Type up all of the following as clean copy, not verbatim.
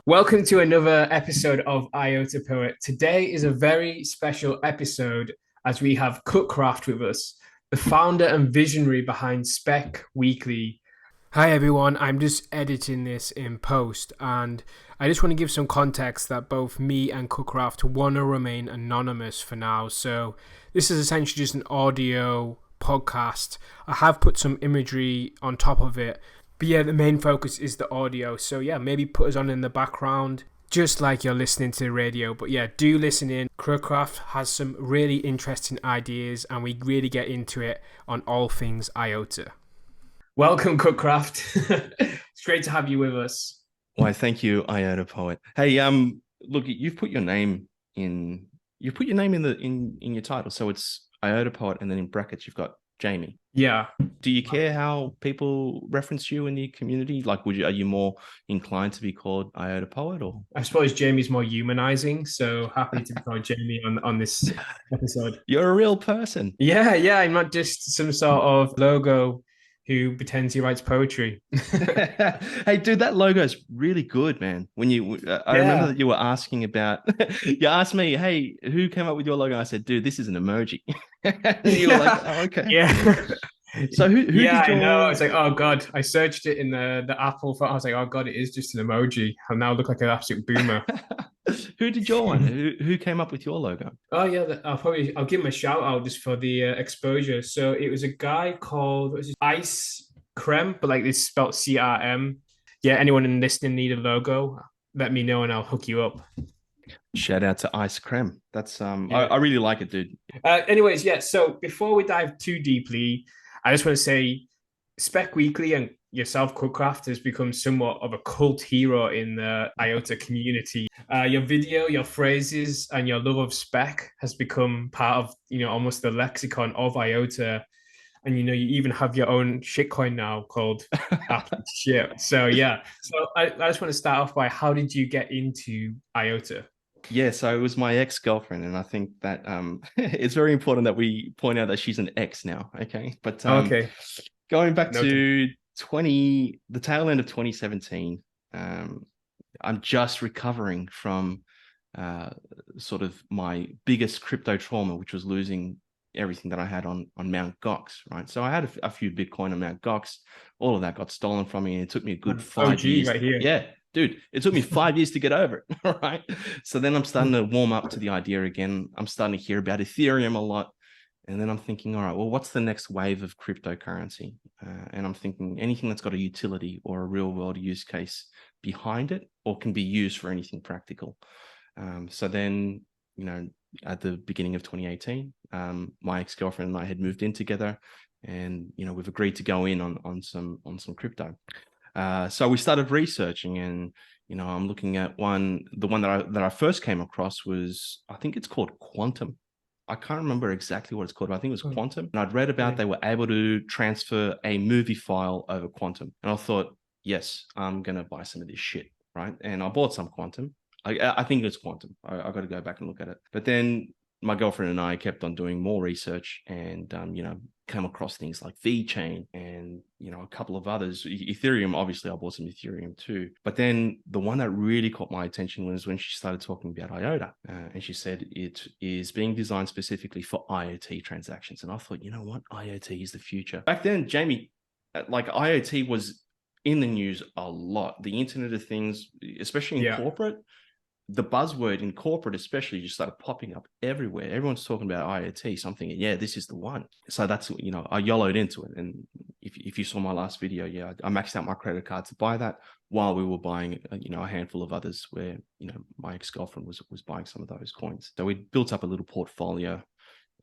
Welcome to another episode of IOTAPoet. Today is a very special episode as we have Cookcraft with us, the founder and visionary behind Spec Weekly. Hi everyone, I'm just editing this in post and I just want to give some context that both me and Cookcraft want to remain anonymous for now. So this is essentially just an audio podcast. I have put some imagery on top of it. But yeah, the main focus is the audio. So yeah, maybe put us on in the background, just like you're listening to the radio. But yeah, do listen in. Crowcraft has some really interesting ideas and we really get into it on all things IOTA. Welcome, Cookcraft. It's great to have you with us. Why, thank you, IOTAPoet. Hey, look, you've put your name in. You put your name in your title, so it's IOTAPoet, and then in brackets you've got Jamie. Yeah. Do you care how people reference you in the community? Like, are you more inclined to be called IOTAPoet, or? I suppose Jamie's more humanizing, so happy to be called Jamie on this episode. You're a real person. Yeah, I'm not just some sort of logo who pretends he writes poetry. Hey, dude, that logo is really good, man. I remember that you were asking about, you asked me, hey, who came up with your logo? And I said, dude, this is an emoji. And you were like, oh, okay. Yeah. So who did I know. It's like, oh God, I searched it in the Apple phone. I was like, oh God, it is just an emoji. I now look like an absolute boomer. Who did your one? Who came up with your logo? Oh yeah, I'll give him a shout out just for the exposure. So it was a guy called Ice Creme, but like it's spelled CRM. Yeah, anyone listening need a logo, let me know and I'll hook you up. Shout out to Ice Creme. That's Yeah. I really like it, dude. Anyways, yeah. So before we dive too deeply, I just want to say Spec Weekly and yourself, Cookcraft, has become somewhat of a cult hero in the IOTA community. Your video, your phrases, and your love of spec has become part of, almost the lexicon of IOTA. And, you even have your own shitcoin now called shit. So, yeah. So I just want to start off by how did you get into IOTA? Yeah, so it was my ex-girlfriend, and I think that it's very important that we point out that she's an ex now. Okay, but Okay. going back to the tail end of 2017, I'm just recovering from sort of my biggest crypto trauma, which was losing everything that I had on Mount Gox, right? So I had a few Bitcoin on Mount Gox. All of that got stolen from me, and it took me a good 5 years. Right here. Yeah, dude, it took me 5 years to get over it. All right. So then I'm starting to warm up to the idea again. I'm starting to hear about Ethereum a lot. And then I'm thinking, all right, well, what's the next wave of cryptocurrency? And I'm thinking anything that's got a utility or a real world use case behind it or can be used for anything practical. So then, at the beginning of 2018, my ex-girlfriend and I had moved in together, and we've agreed to go in on some crypto. So we started researching, and I'm looking at the one that I first came across was, I think it's called Quantum. I can't remember exactly what it's called, but I think it was Quantum. And I'd read about they were able to transfer a movie file over Quantum. And I thought, yes, I'm going to buy some of this shit, right? And I bought some Quantum. I think it's Quantum. I got to go back and look at it. But then my girlfriend and I kept on doing more research and, came across things like VeChain and, a couple of others. Ethereum, obviously, I bought some Ethereum too. But then the one that really caught my attention was when she started talking about IOTA. And she said it is being designed specifically for IoT transactions. And I thought, you know what? IoT is the future. Back then, Jamie, like IoT was in the news a lot. The Internet of Things, especially in corporate, the buzzword in corporate especially just started popping up everywhere. Everyone's talking about IoT, something, yeah, this is the one. So that's, I YOLO'd into it. And if you saw my last video, yeah, I maxed out my credit card to buy that while we were buying, a handful of others where, my ex-girlfriend was buying some of those coins. So we built up a little portfolio.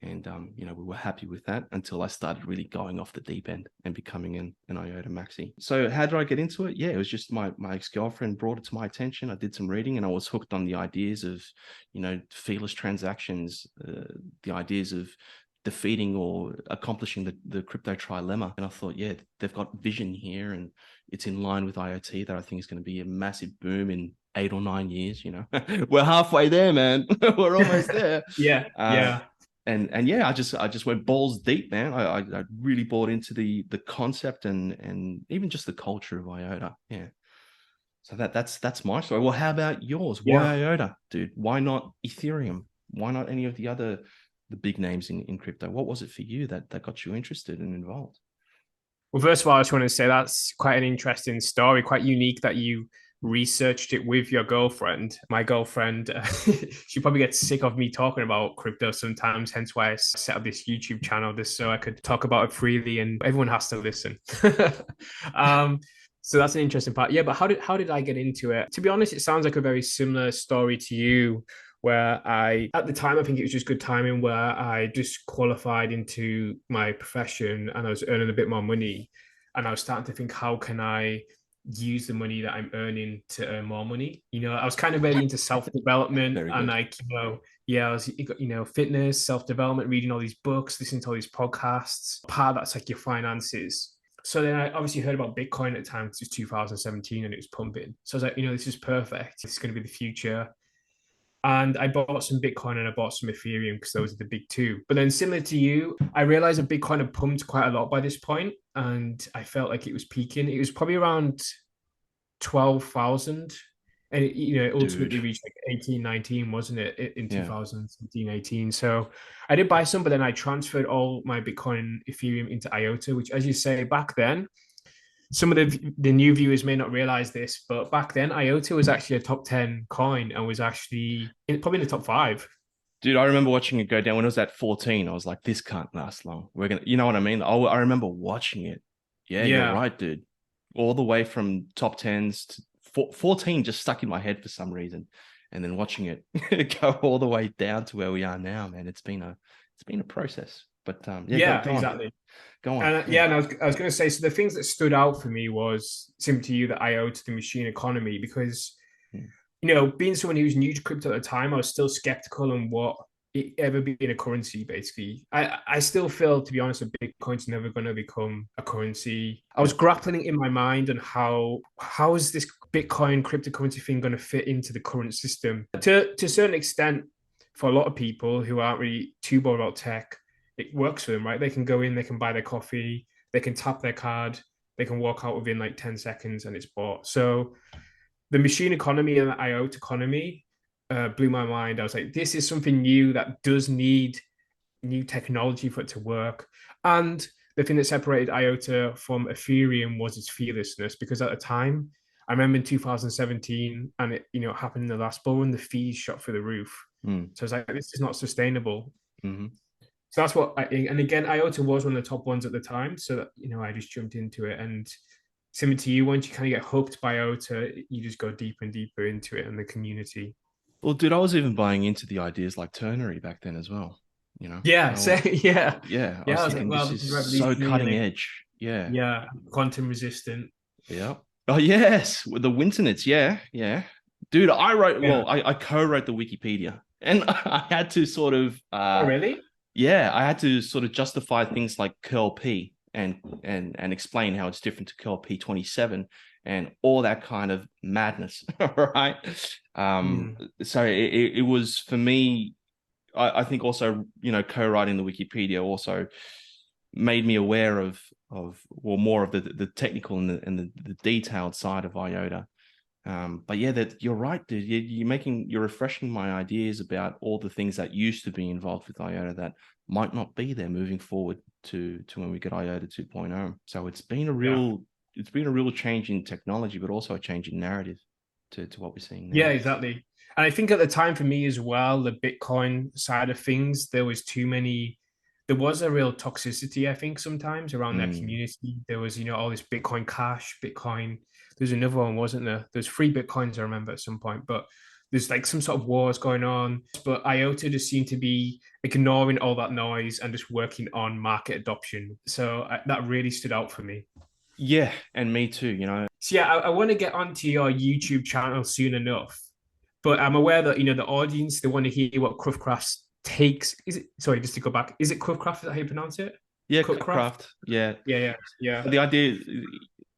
And, we were happy with that until I started really going off the deep end and becoming an IOTA maxi. So how did I get into it? Yeah, it was just my ex-girlfriend brought it to my attention. I did some reading and I was hooked on the ideas of, feeless transactions, the ideas of defeating or accomplishing the crypto trilemma. And I thought, yeah, they've got vision here and it's in line with IoT that I think is going to be a massive boom in 8 or 9 years. We're halfway there, man. We're almost there. Yeah. And yeah, I just went balls deep, man. I really bought into the concept and even just the culture of IOTA. Yeah. So that's my story. Well, how about yours? Why Yeah. IOTA, dude? Why not Ethereum? Why not any of the big names in crypto? What was it for you that got you interested and involved? Well, first of all, I just want to say that's quite an interesting story, quite unique that you researched it with your girlfriend. My girlfriend, she probably gets sick of me talking about crypto sometimes, hence why I set up this YouTube channel just so I could talk about it freely and everyone has to listen. um, so that's an interesting part. Yeah, but how did I get into it? To be honest, it sounds like a very similar story to you where at the time, I think it was just good timing where I just qualified into my profession and I was earning a bit more money. And I was starting to think, how can I use the money that I'm earning to earn more money? I was kind of really into self-development Very and good. like, yeah, I was, fitness, self-development, reading all these books, listening to all these podcasts. Part of that's like your finances. So then I obviously heard about Bitcoin at the time because it was 2017 and it was pumping. So I was like, this is perfect. This is going to be the future. And I bought some Bitcoin and I bought some Ethereum because those are the big two. But then, similar to you, I realized that Bitcoin had pumped quite a lot by this point, and I felt like it was peaking. It was probably around 12,000, and it Dude. ultimately reached like 18, 19, wasn't it, in Yeah. 2017, 18. So I did buy some, but then I transferred all my Bitcoin and Ethereum into IOTA, which, as you say, back then some of the new viewers may not realize this, but back then IOTA was actually a top 10 coin and was actually probably in the top five. Dude, I remember watching it go down when it was at 14. I was like, this can't last long. You know what I mean? I remember watching it. Yeah, you're Yeah. right, dude. All the way from top tens to 14 just stuck in my head for some reason. And then watching it go all the way down to where we are now, man. It's been a process. But yeah, go Yeah, go on. exactly. Go on. And Yeah. yeah, and I was going to say, so the things that stood out for me was similar to you that I owed to the machine economy because Mm. being someone who was new to crypto at the time, I was still skeptical on what it ever being a currency, basically. I still feel, to be honest, that Bitcoin's never going to become a currency. I was Yeah. grappling in my mind on how is this Bitcoin cryptocurrency thing going to fit into the current system? To a certain extent, for a lot of people who aren't really too bored about tech, it works for them, right? They can go in, they can buy their coffee, they can tap their card, they can walk out within like 10 seconds and it's bought. So the machine economy and the IOTA economy blew my mind. I was like, this is something new that does need new technology for it to work. And the thing that separated IOTA from Ethereum was its fearlessness, because at the time, I remember in 2017, and it happened in the last bull run, the fees shot through the roof. Mm. So I was like, this is not sustainable. Hmm. So that's what I think. And again, IOTA was one of the top ones at the time. So that, I just jumped into it. And similar to you, once you kind of get hooked by IOTA, you just go deeper and deeper into it and the community. Well, dude, I was even buying into the ideas like ternary back then as well. You know, Yeah. So yeah. yeah, I Yeah. was I was like, thinking well, this this is is so revolutionary. cutting Like, edge. Yeah. yeah, quantum resistant. Yeah. Oh yes, with the Winternets. Yeah, yeah. Dude, I wrote. Yeah. Well, I co-wrote the Wikipedia, and I had to sort of, Oh, really? yeah, I had to sort of justify things like curl P and explain how it's different to curl P27 and all that kind of madness, right? Um, Mm. so it was for me. I think also, co-writing the Wikipedia also made me aware of well more of the technical and the detailed side of IOTA. But yeah, that you're right, dude. You're refreshing my ideas about all the things that used to be involved with IOTA that might not be there moving forward to when we get IOTA 2.0. So Yeah. it's been a real change in technology, but also a change in narrative to what we're seeing Yeah, now. exactly. And I think at the time for me as well, the Bitcoin side of things, there was a real toxicity, I think, sometimes around that Mm. community. There was, all this Bitcoin Cash, Bitcoin. There's another one, wasn't there? There's free Bitcoins, I remember at some point, but there's like some sort of wars going on. But IOTA just seemed to be ignoring all that noise and just working on market adoption. So that really stood out for me. Yeah, and me too. So yeah, I want to get onto your YouTube channel soon enough, but I'm aware that the audience they want to hear what Craft takes. Is it sorry, just to go back? Is it Craft? Is that how you pronounce it? Yeah, Craft? craft. Yeah. Yeah, yeah, yeah, The idea,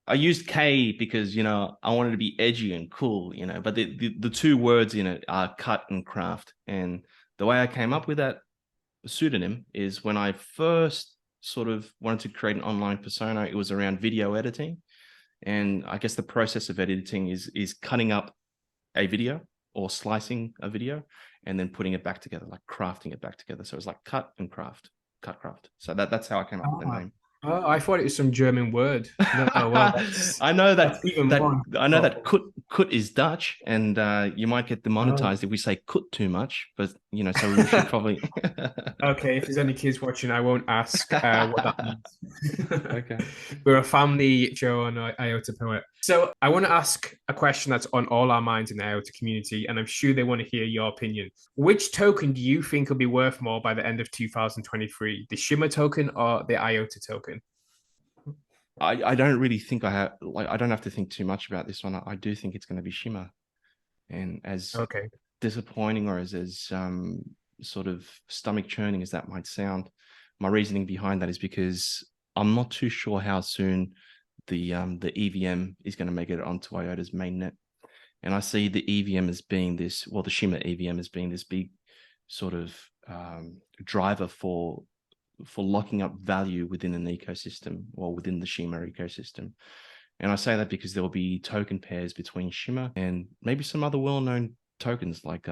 I used K because, I wanted to be edgy and cool, but the two words in it are cut and craft. And the way I came up with that pseudonym is when I first sort of wanted to create an online persona, it was around video editing. And I guess the process of editing is cutting up a video or slicing a video and then putting it back together, like crafting it back together. So it's like cut and craft, cut craft. So that's how I came up with the Ah. name. Oh, I thought it was some German word. No, well, I know that's even more. that kut is Dutch, and you might get Oh. demonetized if we say kut too much. But so we should probably. Okay, if there's any kids watching, I won't ask what that means. Okay. We're a family show on IOTA Poet. So I want to ask a question that's on all our minds in the IOTA community, and I'm sure they want to hear your opinion. Which token do you think will be worth more by the end of 2023? The Shimmer token or the IOTA token? I don't really think I don't have to think too much about this one. I do think it's going to be Shimmer, and as Okay. disappointing or as sort of stomach churning as that might sound, my reasoning behind that is because I'm not too sure how soon the EVM is going to make it onto IOTA's mainnet. And I see the EVM as being this, well, the Shimmer EVM as being this big sort of driver for locking up value within an ecosystem or within the Shimmer ecosystem. And I say that because there will be token pairs between Shimmer and maybe some other well-known tokens like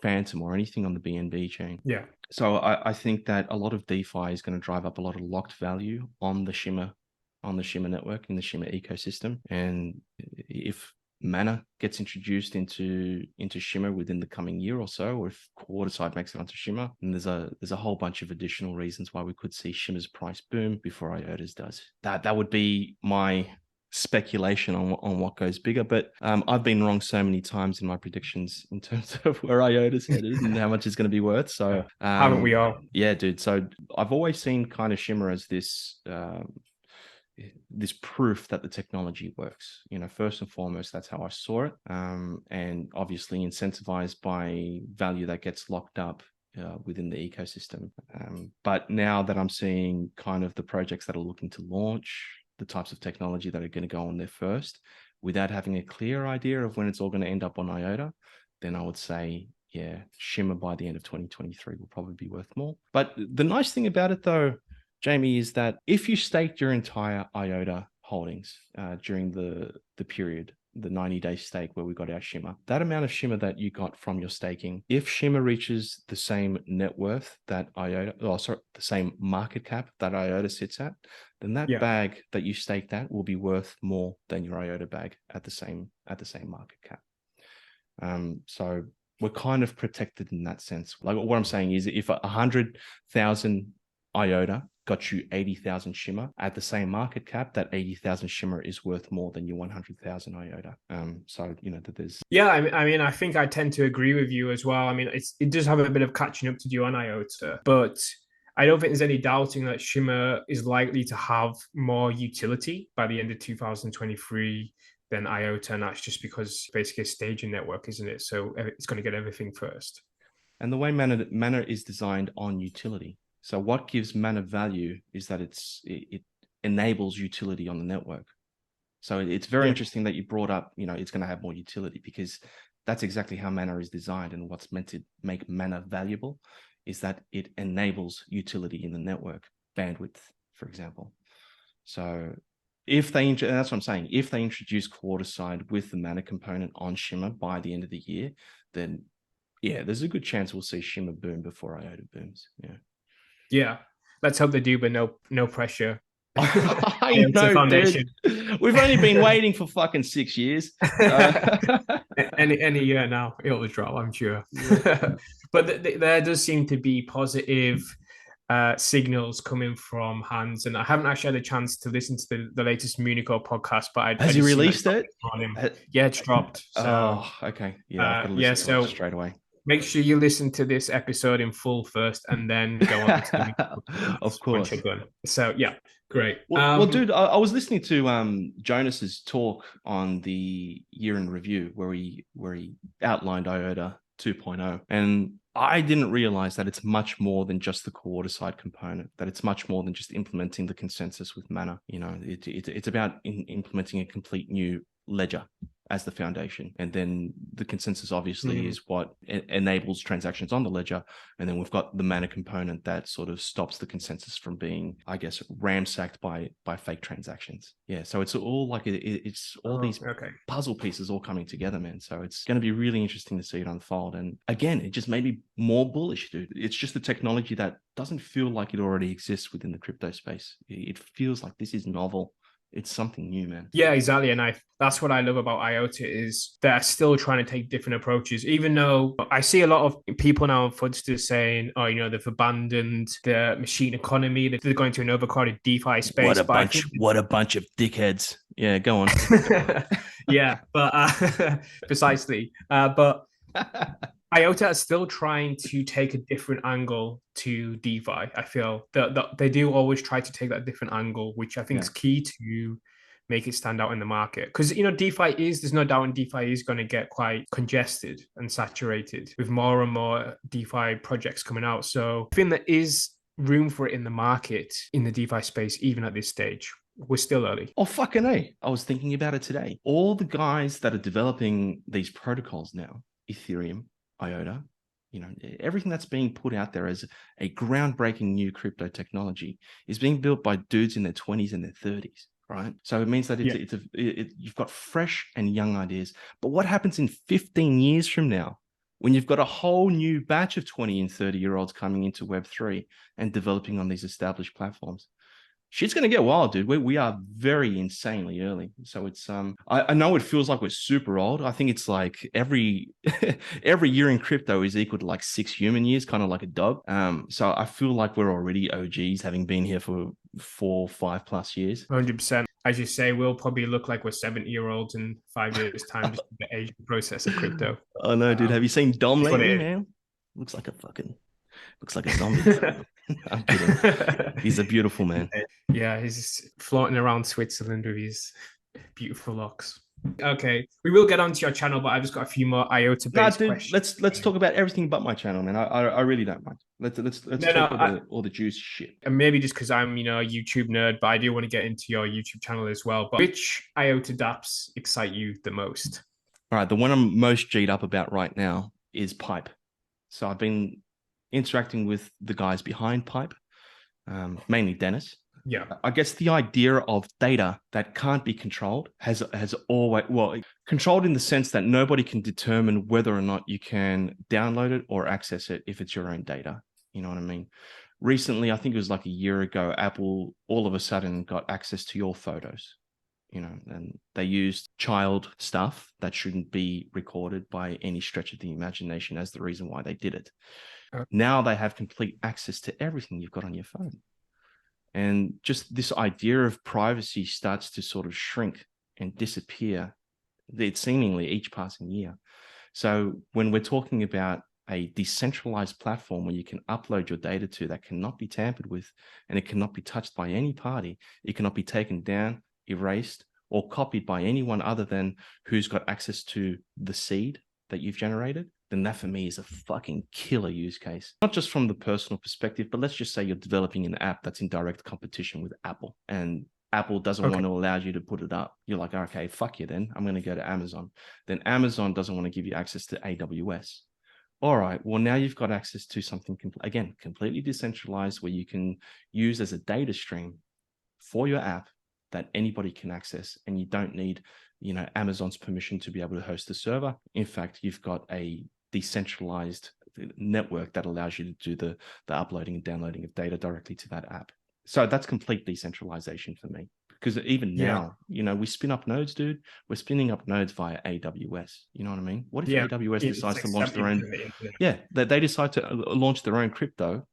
Phantom or anything on the BNB chain. Yeah. So I think that a lot of DeFi is going to drive up a lot of locked value on the Shimmer network, in the Shimmer ecosystem. And if Mana gets introduced into Shimmer within the coming year or so, or if Waterside makes it onto Shimmer, and there's a whole bunch of additional reasons why we could see Shimmer's price boom before IOTA's does. That would be my speculation on what goes bigger, but I've been wrong so many times in my predictions in terms of where IOTA's headed and how much it's going to be worth. So haven't we all? Yeah, dude. So I've always seen kind of Shimmer as this proof that the technology works. First and foremost, that's how I saw it, and obviously incentivized by value that gets locked up within the ecosystem. But now that I'm seeing kind of the projects that are looking to launch, the types of technology that are going to go on there first, without having a clear idea of when it's all going to end up on IOTA, then I would say, yeah, Shimmer by the end of 2023 will probably be worth more. But the nice thing about it, though, Jamie, is that if you staked your entire IOTA holdings during the period, the 90-day stake where we got our Shimmer, that amount of Shimmer that you got from your staking, if Shimmer reaches the same net worth that the same market cap that IOTA sits at, then that bag that you staked at will be worth more than your IOTA bag at the same market cap. So we're kind of protected in that sense. Like what I'm saying is, if 100,000 IOTA got you 80,000 Shimmer at the same market cap, that 80,000 Shimmer is worth more than your 100,000 IOTA. So that there's. Yeah, I mean, I think I tend to agree with you as well. I mean, it does have a bit of catching up to do on IOTA, but I don't think there's any doubting that Shimmer is likely to have more utility by the end of 2023 than IOTA, and that's just because basically a staging network, isn't it? So it's going to get everything first. And the way Mana is designed on utility. So what gives Mana value is that it enables utility on the network. So it's very interesting that you brought up, it's going to have more utility, because that's exactly how Mana is designed, and what's meant to make Mana valuable is that it enables utility in the network, bandwidth, for example. So that's what I'm saying. If they introduce Waterside with the Mana component on Shimmer by the end of the year, then yeah, there's a good chance we'll see Shimmer boom before IOTA booms. Yeah. Let's hope they do, but no pressure. I know, dude. We've only been waiting for fucking 6 years. Any year now, it'll drop, I'm sure. Yeah. But there does seem to be positive signals coming from Hans, and I haven't actually had a chance to listen to the latest Munico podcast. But has he released it? Yeah, it's dropped. So, okay. Yeah, I've got to listen to it straight away. Make sure you listen to this episode in full first, and then go on to the of course. So yeah, great. Well, dude, I was listening to Jonas's talk on the year in review where he outlined IOTA 2.0, and I didn't realize that it's much more than just the Waterside component, that it's much more than just implementing the consensus with Mana. It's about implementing a complete new ledger, as the foundation. And then the consensus obviously is what enables transactions on the ledger. And then we've got the mana component that sort of stops the consensus from being, I guess, ransacked by fake transactions. Yeah. So it's all like it's all these puzzle pieces all coming together, man. So it's going to be really interesting to see it unfold. And again, it just made me more bullish, dude. It's just a technology that doesn't feel like it already exists within the crypto space. It feels like this is novel. It's something new, man. Yeah, exactly. And that's what I love about IOTA is they're still trying to take different approaches, even though I see a lot of people now on Fudsters saying, oh, they've abandoned the machine economy, they're going to an overcrowded DeFi space. What a bunch of dickheads. Yeah, go on. Yeah, but precisely. But IOTA is still trying to take a different angle to DeFi. I feel that they do always try to take that different angle, which I think is key to make it stand out in the market. Because, there's no doubt DeFi is going to get quite congested and saturated with more and more DeFi projects coming out. So I think there is room for it in the market in the DeFi space, even at this stage. We're still early. Oh, fucking A. I was thinking about it today. All the guys that are developing these protocols now, Ethereum, IOTA, everything that's being put out there as a groundbreaking new crypto technology is being built by dudes in their 20s and their 30s, right? So it means that you've got fresh and young ideas. But what happens in 15 years from now when you've got a whole new batch of 20 and 30-year-olds coming into Web3 and developing on these established platforms? Shit's going to get wild, dude. We are very insanely early. So it's, I know it feels like we're super old. I think it's like every year in crypto is equal to like 6 human years, kind of like a dog. So I feel like we're already OGs, having been here for 4, 5+ years. 100%. As you say, we'll probably look like we're 70-year-olds in 5 years' time, just the aging process of crypto. Oh no, dude. Have you seen Dom lately, man? Looks like a zombie. I'm kidding. He's a beautiful man. Yeah, he's just floating around Switzerland with his beautiful locks. Okay, we will get onto your channel, but I've just got a few more IOTA-based questions. Let's talk about everything but my channel, man. I really don't mind. Let's talk about all the juicy shit. And maybe just because I'm a YouTube nerd, but I do want to get into your YouTube channel as well. But which IOTA dApps excite you the most? All right, the one I'm most G'd up about right now is Pipe. So I've been interacting with the guys behind Pipe, mainly Dennis. Yeah, I guess the idea of data that can't be controlled has always, controlled in the sense that nobody can determine whether or not you can download it or access it if it's your own data. You know what I mean? Recently, I think it was like a year ago, Apple all of a sudden got access to your photos. And they used child stuff that shouldn't be recorded by any stretch of the imagination as the reason why they did it. Now they have complete access to everything you've got on your phone. And just this idea of privacy starts to sort of shrink and disappear, seemingly each passing year. So when we're talking about a decentralized platform where you can upload your data to that cannot be tampered with, and it cannot be touched by any party, it cannot be taken down, erased, or copied by anyone other than who's got access to the seed that you've generated, then that for me is a fucking killer use case. Not just from the personal perspective, but let's just say you're developing an app that's in direct competition with Apple, and Apple doesn't want to allow you to put it up. You're like, okay, fuck you then. I'm going to go to Amazon. Then Amazon doesn't want to give you access to AWS. All right, well, now you've got access to something, again, completely decentralized where you can use as a data stream for your app that anybody can access, and you don't need, Amazon's permission to be able to host the server. In fact, you've got a decentralized network that allows you to do the uploading and downloading of data directly to that app. So that's complete decentralization for me. Because even now, we spin up nodes, dude. We're spinning up nodes via AWS. You know what I mean? What if AWS decides to launch their own? Yeah, they decide to launch their own crypto.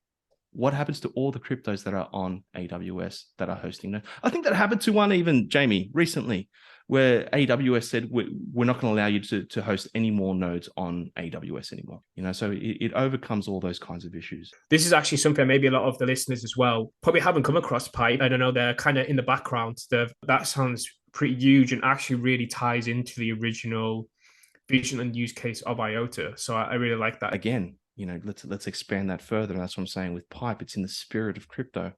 What happens to all the cryptos that are on AWS that are hosting them? I think that happened to one even, Jamie, recently, where AWS said, we're not going to allow you to host any more nodes on AWS anymore. So it overcomes all those kinds of issues. This is actually something maybe a lot of the listeners as well probably haven't come across Pipe. I don't know, they're kind of in the background. That sounds pretty huge and actually really ties into the original vision and use case of IOTA. So I really like that. Again, let's expand that further. And that's what I'm saying with Pipe. It's in the spirit of crypto,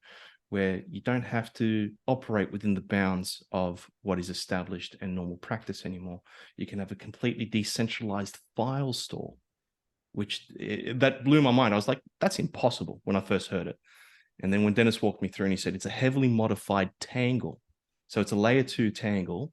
where you don't have to operate within the bounds of what is established and normal practice anymore. You can have a completely decentralized file store, which that blew my mind. I was like, that's impossible when I first heard it. And then when Dennis walked me through and he said, it's a heavily modified tangle. So it's a layer 2 tangle,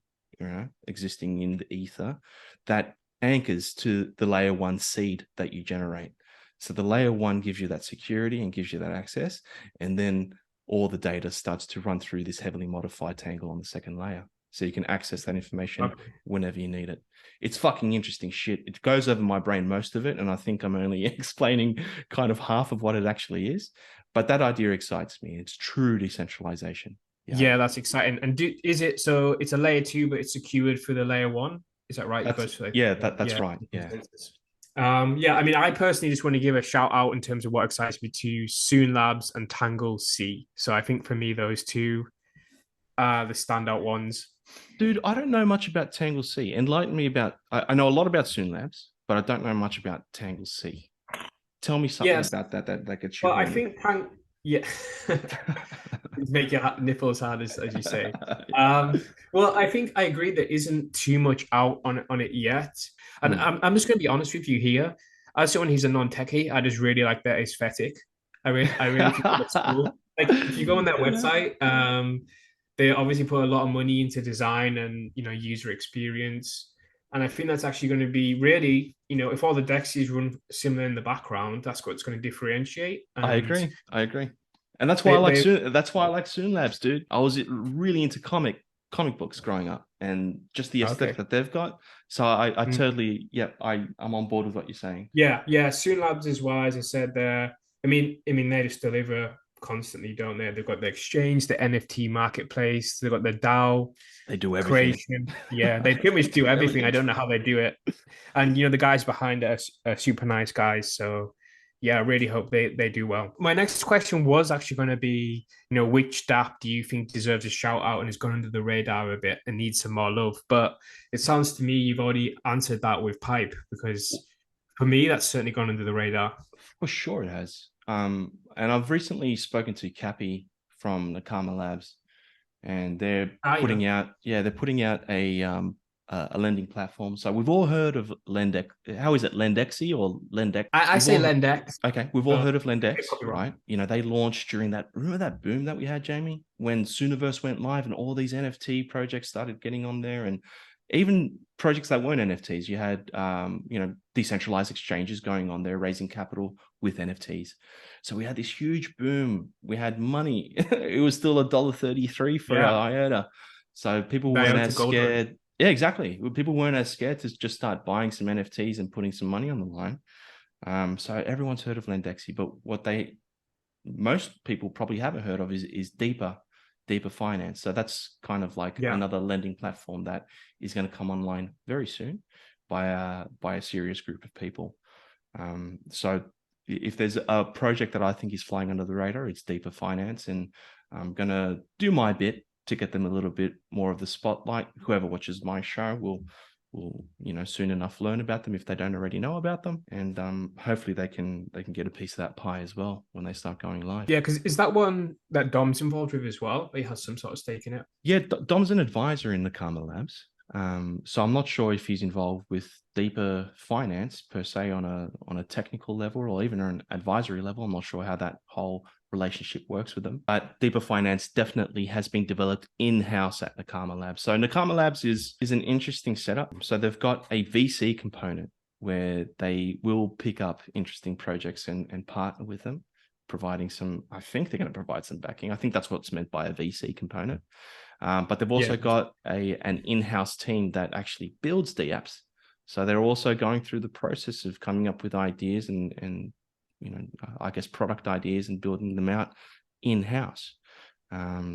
existing in the ether that anchors to the layer 1 seed that you generate. So the layer 1 gives you that security and gives you that access. And then all the data starts to run through this heavily modified tangle on the second layer. So you can access that information whenever you need it. It's fucking interesting shit. It goes over my brain, most of it. And I think I'm only explaining kind of half of what it actually is. But that idea excites me. It's true decentralization. Yeah, that's exciting. And is it so? It's a layer 2, but it's secured for the layer 1. Is that right? That's right. Yeah. Yeah, I mean, I personally just want to give a shout out in terms of what excites me to Soon Labs and Tangle C. So I think for me, those two are the standout ones. Dude, I don't know much about Tangle C. Enlighten me about. I know a lot about Soon Labs, but I don't know much about Tangle C. Tell me something about that gets you. Well, I think yeah, make your nipples hard as you say. Well, I think I agree there isn't too much out on it yet, and I'm just going to be honest with you here. As someone who's a non-techie, I just really like their aesthetic. I really think it looks cool. Like if you go on their website, they obviously put a lot of money into design and user experience. And I think that's actually going to be really, if all the Dexies run similar in the background, that's what's going to differentiate. And I agree. And that's why I like Soon Labs, dude. I was really into comic books growing up and just the aesthetic that they've got. So I totally, I'm on board with what you're saying. Yeah. Soon Labs as well, as I said there. I mean, they just deliver constantly, don't they? They've got the exchange, the NFT marketplace, they've got the DAO. They do everything. Creation. Yeah, they pretty much do everything. I don't know how they do it. And the guys behind it are super nice guys. So yeah, I really hope they do well. My next question was actually going to be, which Dapp do you think deserves a shout out and has gone under the radar a bit and needs some more love? But it sounds to me you've already answered that with Pipe, because for me that's certainly gone under the radar. For sure it has. And I've recently spoken to Cappy from Nakama Labs, and they're putting out a lending platform. So we've all heard of Lendex. How is it, Lendexy or Lendex? I say Lendex. Okay, we've all heard of Lendex, right? They launched during remember that boom that we had, Jamie, when Sooniverse went live and all these NFT projects started getting on there, and even projects that weren't NFTs. You had decentralized exchanges going on there, raising capital with NFTs. So we had this huge boom. We had money. It was still $1.33 for our IOTA. So people weren't as scared. Yeah, exactly. People weren't as scared to just start buying some NFTs and putting some money on the line. So everyone's heard of Lendexy, but what most people probably haven't heard of is deeper finance. So that's kind of like another lending platform that is going to come online very soon by a serious group of people. So if there's a project that I think is flying under the radar, it's deeper finance, and I'm going to do my bit to get them a little bit more of the spotlight. Whoever watches my show will soon enough learn about them if they don't already know about them, and hopefully they can get a piece of that pie as well when they start going live. Yeah, because is that one that Dom's involved with as well? He has some sort of stake in it. Yeah, Dom's an advisor in Nakama Labs. So I'm not sure if he's involved with deeper finance per se on a technical level or even an advisory level. I'm not sure how that whole relationship works with them. But deeper finance definitely has been developed in-house at Nakama Labs. So Nakama Labs is an interesting setup. So they've got a VC component where they will pick up interesting projects and partner with them, providing some, I think they're going to provide some backing. I think that's what's meant by a VC component. But they've also got an in-house team that actually builds the apps. So they're also going through the process of coming up with ideas and I guess product ideas and building them out in-house.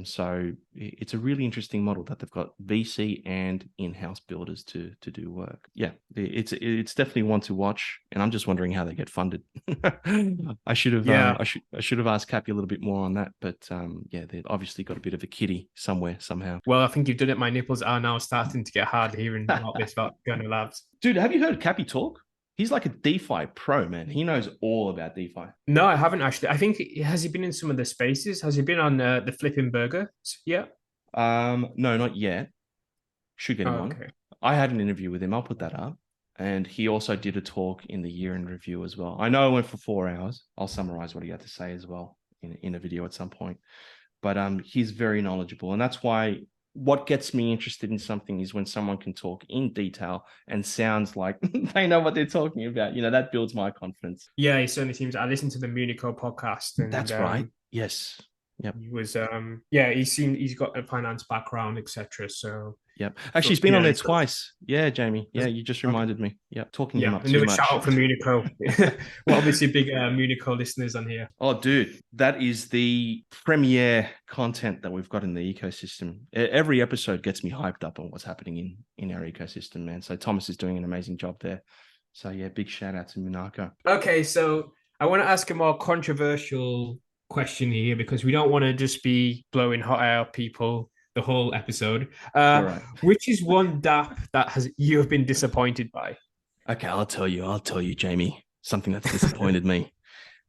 So it's a really interesting model that they've got VC and in-house builders to do work. Yeah, it's definitely one to watch, and I'm just wondering how they get funded. I should have asked Cappy a little bit more on that, but they've obviously got a bit of a kitty somewhere somehow. Well, I think you've done it. My nipples are now starting to get hard hearing about this about Gunner Labs. Dude, have you heard Cappy talk? He's like a DeFi pro, man. He knows all about DeFi. No, I haven't actually. I think has he been in some of the spaces? Has he been on the Flipping Burger? Yeah. No, not yet. Should get him Oh, on. okay. I had an interview with him. I'll put that up. And he also did a talk in the year in review as well. I know it went for 4 hours. I'll summarize what he had to say as well in a video at some point. But he's very knowledgeable. And that's why what gets me interested in something is when someone can talk in detail and sounds like they know what they're talking about. That builds my confidence. Yeah, he certainly seems. I listened to the Munico podcast, and That's right. Yes. Yep. he was he's got a finance background, etc. So yep. Actually, he's been on there twice. Yeah, Jamie. Yeah, you just reminded me. Yeah, talking him up too another much. shout out for Munico. We're obviously big Munico listeners on here. Oh, dude, that is the premier content that we've got in the ecosystem. Every episode gets me hyped up on what's happening in our ecosystem, man. So Thomas is doing an amazing job there. So yeah, big shout out to Monaco. Okay, so I want to ask a more controversial question here because we don't want to just be blowing hot air at people the whole episode. Right. Which is one Dapp that you have been disappointed by? Okay, I'll tell you, Jamie, something that's disappointed me.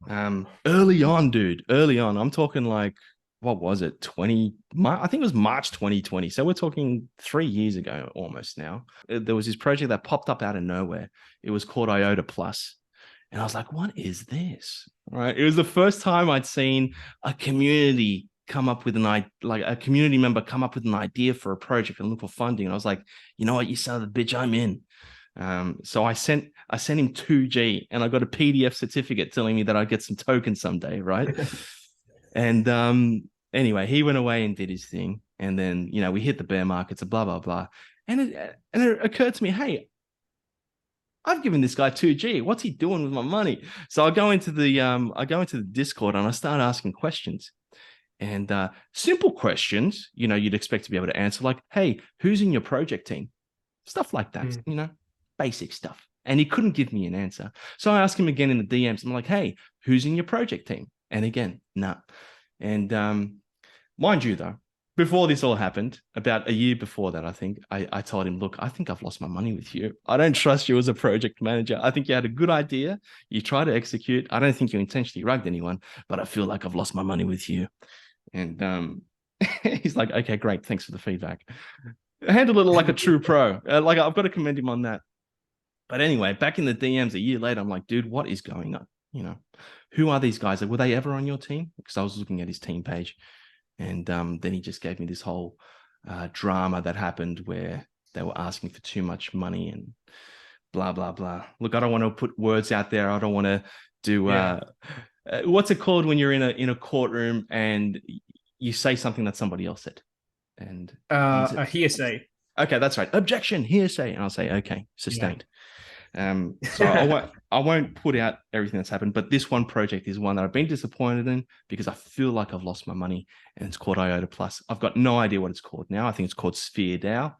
Early on, dude. Early on, I'm talking like, what was it? I think it was March 2020. So we're talking 3 years ago almost now. There was this project that popped up out of nowhere. It was called IOTA Plus. And I was like, what is this? Right. It was the first time I'd seen a community come up with a community member come up with an idea for a project and look for funding. And I was like, you know what, you son of a bitch, I'm in. So I sent him 2G and I got a PDF certificate telling me that I'd get some tokens someday, right? And anyway, he went away and did his thing. And then, we hit the bear markets and blah, blah, blah. And it occurred to me, hey, I've given this guy 2G. What's he doing with my money? So I go into the Discord and I start asking questions. And simple questions, you'd expect to be able to answer, like, hey, who's in your project team? Stuff like that, basic stuff. And he couldn't give me an answer. So I asked him again in the DMs. I'm like, hey, who's in your project team? And again, nah. And mind you, though, before this all happened, about a year before that, I think, I told him, look, I think I've lost my money with you. I don't trust you as a project manager. I think you had a good idea. You try to execute. I don't think you intentionally rugged anyone, but I feel like I've lost my money with you. And he's like, okay, great. Thanks for the feedback. Handle it like a true pro. I've got to commend him on that. But anyway, back in the DMs a year later, I'm like, dude, what is going on? Who are these guys? Were they ever on your team? Because I was looking at his team page. And then he just gave me this whole drama that happened where they were asking for too much money and blah, blah, blah. Look, I don't want to put words out there. I don't want to do what's it called when you're in a courtroom and you say something that somebody else said? And a hearsay. Okay, that's right. Objection, hearsay. And I'll say, okay, sustained. So I won't put out everything that's happened, but this one project is one that I've been disappointed in because I feel like I've lost my money, and it's called IOTA Plus. I've got no idea what it's called now. I think it's called Sphere DAO.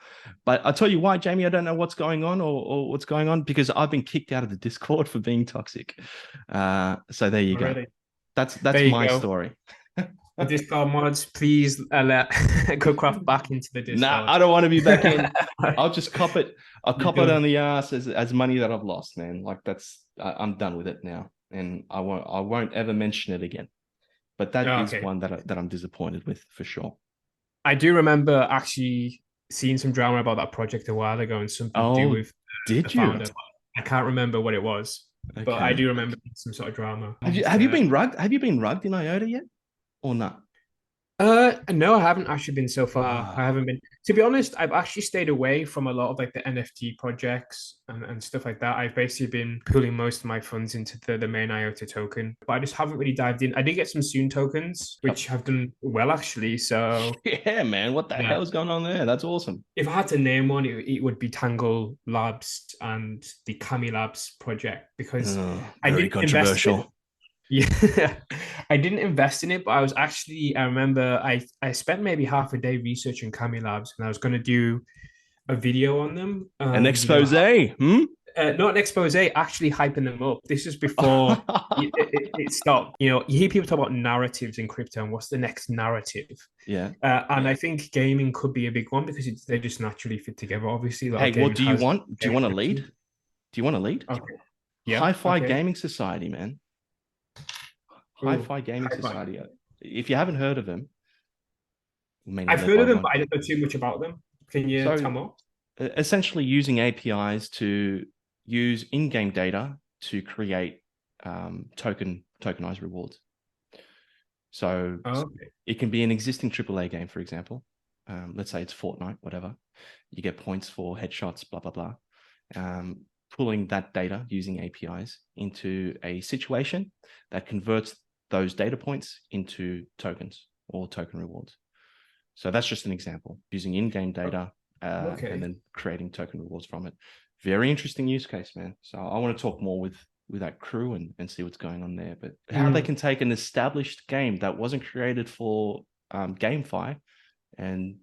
But I'll tell you why, Jamie, I don't know what's going on or what's going on because I've been kicked out of the Discord for being toxic. So there you go. Really? That's my story. The Discord mods, please let Cookcraft back into the Discord. Nah, I don't want to be back in. I'll just cop it. I'll cop it on the ass as money that I've lost, man. Like I'm done with it now, and I won't ever mention it again. But that is one that I'm disappointed with for sure. I do remember actually seeing some drama about that project a while ago, and something to do with the founder. I can't remember what it was, but I do remember some sort of drama. Have you been rugged? Have you been rugged in IOTA yet? Or not? No, I haven't actually been so far. I haven't been. To be honest, I've actually stayed away from a lot of like the NFT projects and stuff like that. I've basically been pulling most of my funds into the main IOTA token, but I just haven't really dived in. I did get some Soon tokens, which have done well actually. So yeah, man, what the hell is going on there? That's awesome. If I had to name one, it would be Tangle Labs and the Kami Labs project because very controversial. Yeah, I didn't invest in it, but I remember I spent maybe half a day researching Kami Labs and I was going to do a video on them. An expose? Not an expose, actually hyping them up. This is before it stopped. You hear people talk about narratives in crypto and what's the next narrative. Yeah. I think gaming could be a big one because they just naturally fit together, obviously. Hey, what do you want? Do you want to lead? Do you want to lead? Okay. Yeah. Hi-Fi Okay. Gaming Society, man. Oh, Hi-Fi Gaming high five. Society. If you haven't heard of them, meaning I've led heard by of them, one. but I don't know too much about them. Can you So tell more? essentially using APIs to use in-game data to create tokenized rewards. So Oh, okay. it can be an existing AAA game, for example. Let's say it's Fortnite, whatever. You get points for headshots, blah, blah, blah. Pulling that data using APIs into a situation that converts those data points into tokens or token rewards. So that's just an example, using in-game data and Okay. then creating token rewards from it. Very interesting use case, man. So I want to talk more with that crew and see what's going on there. But how they Mm. can take an established game that wasn't created for GameFi and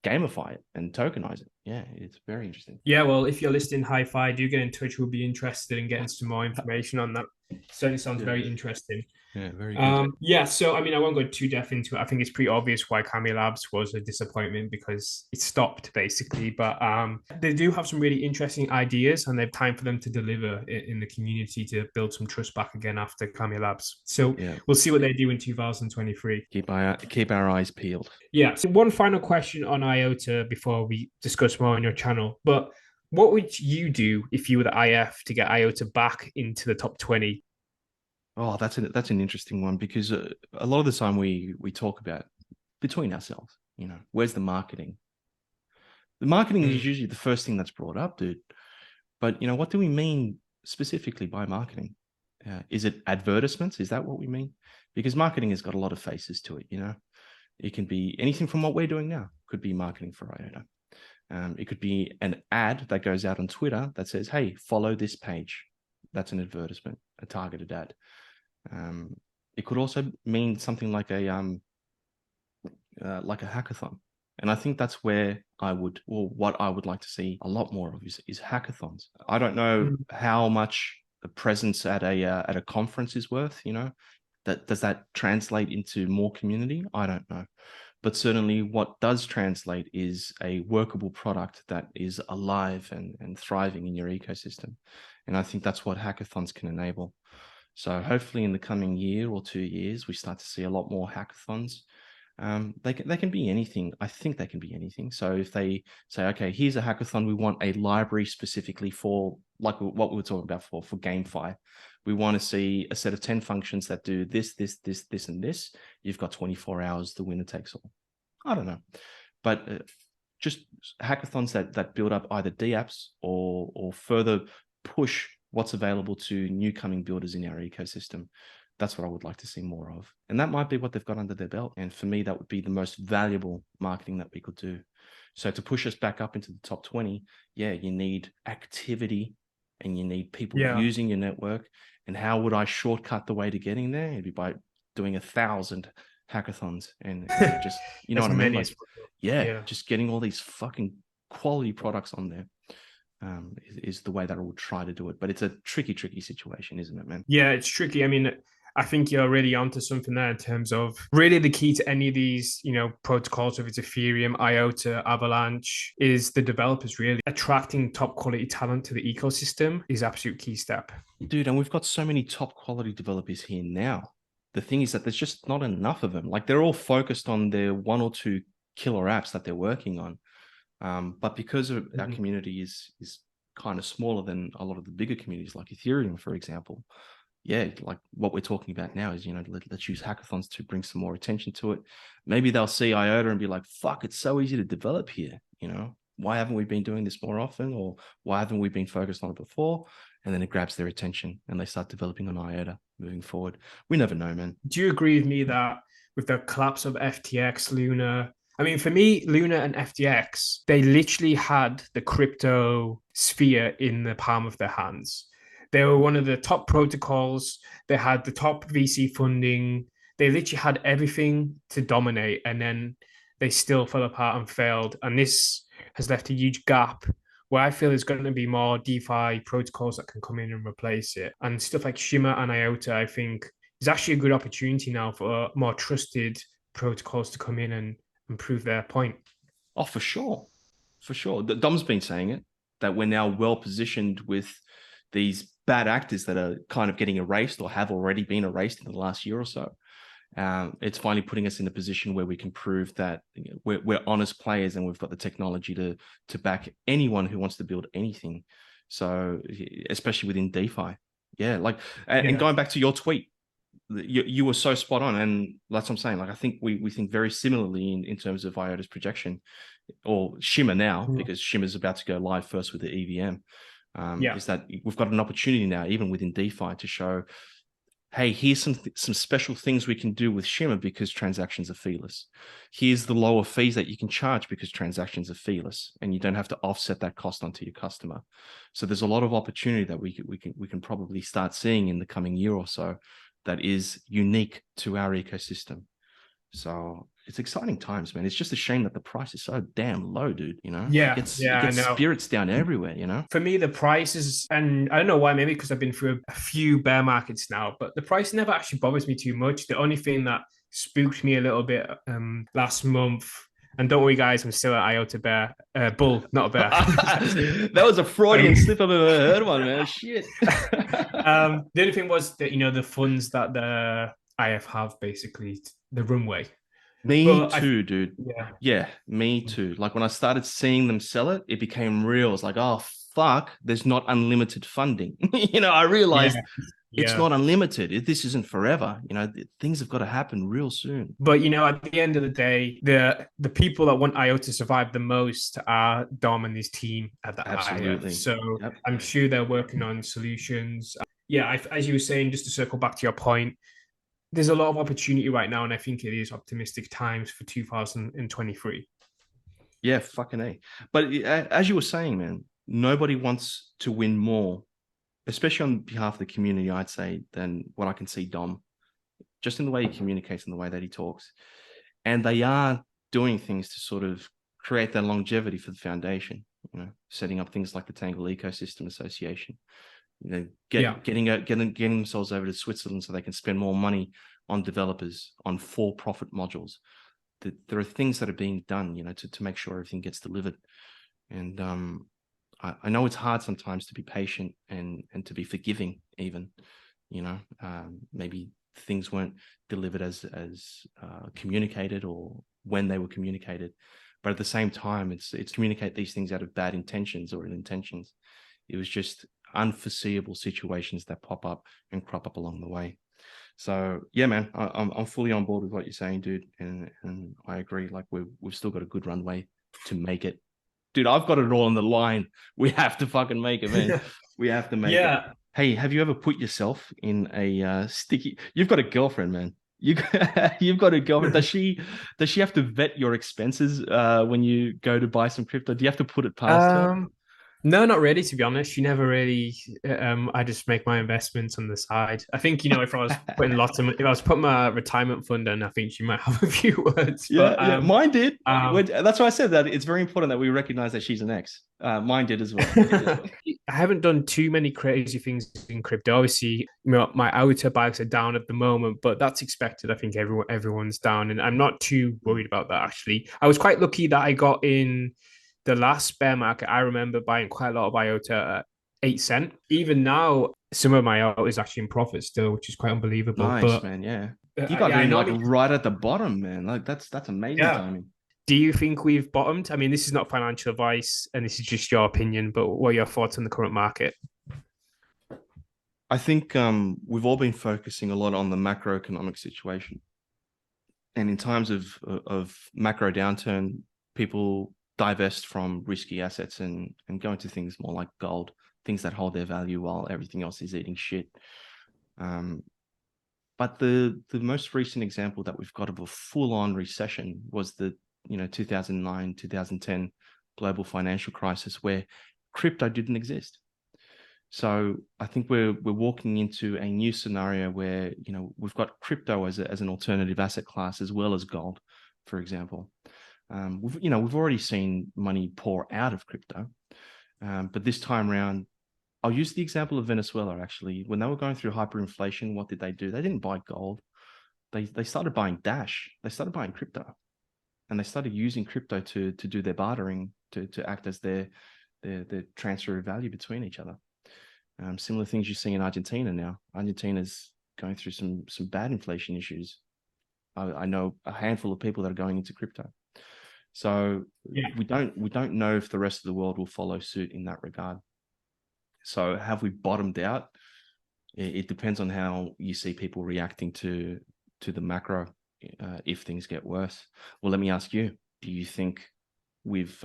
gamify it and tokenize it. Yeah, it's very interesting. Yeah, well, if you're listening hi-fi, do get in touch. We'll be interested in getting some more information on that. Certainly sounds Yeah, very interesting. yeah, very good. Yeah, so I mean, I won't go too deep into it. I think it's pretty obvious why Kami Labs was a disappointment because it stopped basically. But they do have some really interesting ideas, and they've time for them to deliver in the community to build some trust back again after Kami Labs. So Yeah, we'll see what they do in 2023. keep our eyes peeled. Yeah. So one final question on IOTA before we discuss more on your channel. But what would you do if you were the IF to get IOTA back into the top 20? Oh, that's an interesting one because a lot of the time we talk about between ourselves. You know, where's the marketing? The marketing is Mm. usually the first thing that's brought up, dude. But you know, what do we mean specifically by marketing? Is it advertisements? Is that what we mean? Because marketing has got a lot of faces to it. You know, it can be anything from what we're doing now. Could be marketing for IOTA. It could be an ad that goes out on Twitter that says, "Hey, follow this page." That's an advertisement, a targeted ad. Um, it could also mean something like a hackathon. And I think that's where what I would like to see a lot more of is hackathons. I don't know Mm. how much a presence at a conference is worth. You know, does that translate into more community? I don't know. But certainly what does translate is a workable product that is alive and thriving in your ecosystem. And I think that's what hackathons can enable. So hopefully in the coming year or 2 years, we start to see a lot more hackathons. They can be anything. I think they can be anything. So if they say, okay, here's a hackathon, we want a library specifically for like what we were talking about for GameFi. We want to see a set of 10 functions that do this, and this. You've got 24 hours, the winner takes all. I don't know, but just hackathons that build up either Dapps or further push what's available to new coming builders in our ecosystem. That's what I would like to see more of. And that might be what they've got under their belt. And for me, that would be the most valuable marketing that we could do. So to push us back up into the top 20, yeah, you need activity and you need people Yeah. using your network. And how would I shortcut the way to getting there? It'd be by doing 1,000 hackathons and just, you know As what I mean? many Like, as possible. yeah, Yeah. just getting all these fucking quality products on there is the way that I would try to do it. But it's a tricky situation, isn't it, man? Yeah, it's tricky. I mean, I think you're really onto something there in terms of really the key to any of these, protocols, whether it's Ethereum, IOTA, Avalanche, is the developers really attracting top quality talent to the ecosystem is absolute key step. Dude, and we've got so many top quality developers here now. The thing is that there's just not enough of them. Like they're all focused on their one or two killer apps that they're working on. But because of our Mhm. community is kind of smaller than a lot of the bigger communities, like Ethereum, for example, yeah, like what we're talking about now is, let's use hackathons to bring some more attention to it. Maybe they'll see IOTA and be like, fuck, it's so easy to develop here. Why haven't we been doing this more often? Or why haven't we been focused on it before? And then it grabs their attention and they start developing on IOTA moving forward. We never know, man. Do you agree with me that with the collapse of FTX, Luna, I mean, for me, Luna and FTX, they literally had the crypto sphere in the palm of their hands. They were one of the top protocols. They had the top VC funding. They literally had everything to dominate, and then they still fell apart and failed. And this has left a huge gap where I feel there's going to be more DeFi protocols that can come in and replace it. And stuff like Shimmer and IOTA, I think, is actually a good opportunity now for more trusted protocols to come in and prove their point. Oh, for sure. For sure. Dom's been saying it that we're now well positioned with these bad actors that are kind of getting erased or have already been erased in the last year or so. It's finally putting us in a position where we can prove that we're honest players and we've got the technology to back anyone who wants to build anything. So especially within DeFi. Yeah, like, and going back to your tweet, you were so spot on, and that's what I'm saying. Like, I think we think very similarly in terms of IOTA's projection, or Shimmer now, because Shimmer's about to go live first with the EVM. Is that we've got an opportunity now, even within DeFi, to show, hey, here's some special things we can do with Shimmer because transactions are feeless. Here's the lower fees that you can charge because transactions are feeless, and you don't have to offset that cost onto your customer. So there's a lot of opportunity that we can probably start seeing in the coming year or so that is unique to our ecosystem. So it's exciting times, man. It's just a shame that the price is so damn low, dude. You know, Yeah, it I gets know. spirits down everywhere. You know, For me, the price is, and I don't know why, maybe because I've been through a few bear markets now, but the price never actually bothers me too much. The only thing that spooked me a little bit last month, and don't worry, guys, I'm still at IOTA bear, bull, not a bear. That was a Freudian slip I've ever heard one, man. Shit. The only thing was that, the funds that the IF have, basically the runway. Me But too, dude. yeah, Yeah, me too. Like when I started seeing them sell it, it became real. It's like, oh fuck, there's not unlimited funding. I yeah, realized it's yeah. not unlimited. This isn't forever. Things have got to happen real soon. But at the end of the day, the people that want IO to survive the most are Dom and his team at the IF. Absolutely. So Yep. I'm sure they're working on solutions. Yeah, as you were saying, just to circle back to your point, there's a lot of opportunity right now, and I think it is optimistic times for 2023. Yeah, fucking A. But as you were saying, man, nobody wants to win more, especially on behalf of the community, I'd say, than what I can see Dom, just in the way he communicates and the way that he talks. And they are doing things to sort of create that longevity for the foundation, setting up things like the Tangle Ecosystem Association, getting themselves over to Switzerland so they can spend more money on developers, on for-profit modules. There are things that are being done, to make sure everything gets delivered. And I know it's hard sometimes to be patient and to be forgiving, even, maybe things weren't delivered as communicated or when they were communicated. But at the same time, it's communicate these things out of bad intentions or ill intentions. It was just unforeseeable situations that pop up and crop up along the way. So yeah, man, I'm fully on board with what you're saying, dude, and I agree. Like we've still got a good runway to make it, dude. I've got it all on the line. We have to fucking make it, man. We have to make it. Hey, have you ever put yourself in a sticky? You've got a girlfriend, man. You've got a girlfriend. Does she have to vet your expenses when you go to buy some crypto? Do you have to put it past her? No, not really, to be honest. She never really. I just make my investments on the side. I think, if I was if I was putting my retirement fund in, I think she might have a few words. Yeah, But yeah, mine did. That's why I said that it's very important that we recognize that she's an ex. Mine did as well. I haven't done too many crazy things in crypto. Obviously, my outer bags are down at the moment, but that's expected. I think everyone's down, and I'm not too worried about that. Actually, I was quite lucky that I got in the last bear market. I remember buying quite a lot of IOTA at 8 cents. Even now, some of my IOTA is actually in profit still, which is quite unbelievable. Nice, But man. Yeah, you got in like right at the bottom, man. Like that's amazing timing. Do you think we've bottomed? I mean, this is not financial advice, and this is just your opinion. But what are your thoughts on the current market? I think we've all been focusing a lot on the macroeconomic situation, and in times of macro downturn, people divest from risky assets and go into things more like gold, things that hold their value while everything else is eating shit. But the most recent example that we've got of a full-on recession was the 2009, 2010 global financial crisis, where crypto didn't exist. So I think we're walking into a new scenario where we've got crypto as an alternative asset class as well as gold, for example. We've already seen money pour out of crypto, but this time around, I'll use the example of Venezuela. Actually, when they were going through hyperinflation, what did they do? They didn't buy gold. They started buying Dash. They started buying crypto, and they started using crypto to do their bartering, to act as their transfer of value between each other. Similar things you see in Argentina now. Argentina's going through some bad inflation issues. I know a handful of people that are going into crypto. So Yeah. we don't know if the rest of the world will follow suit in that regard. So have we bottomed out? It depends on how you see people reacting to the macro. If things get worse, well, let me ask you: do you think we've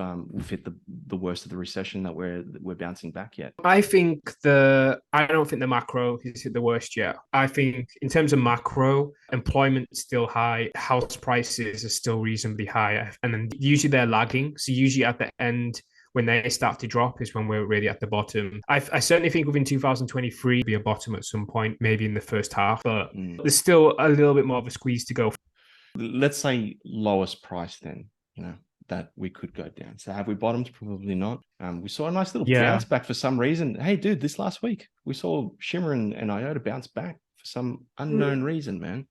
hit the worst of the recession, that we're bouncing back yet? I don't think the macro has hit the worst yet. I think in terms of macro, employment's still high, house prices are still reasonably high, and then usually they're lagging. So usually at the end, when they start to drop, is when we're really at the bottom. I certainly think within 2023 be a bottom at some point, maybe in the first half, but there's still a little bit more of a squeeze to go. Let's say lowest price, then, that we could go down. So have we bottomed? Probably not. We saw a nice little bounce back for some reason. Hey, dude, this last week we saw Shimmer and IOTA bounce back for some unknown reason, man.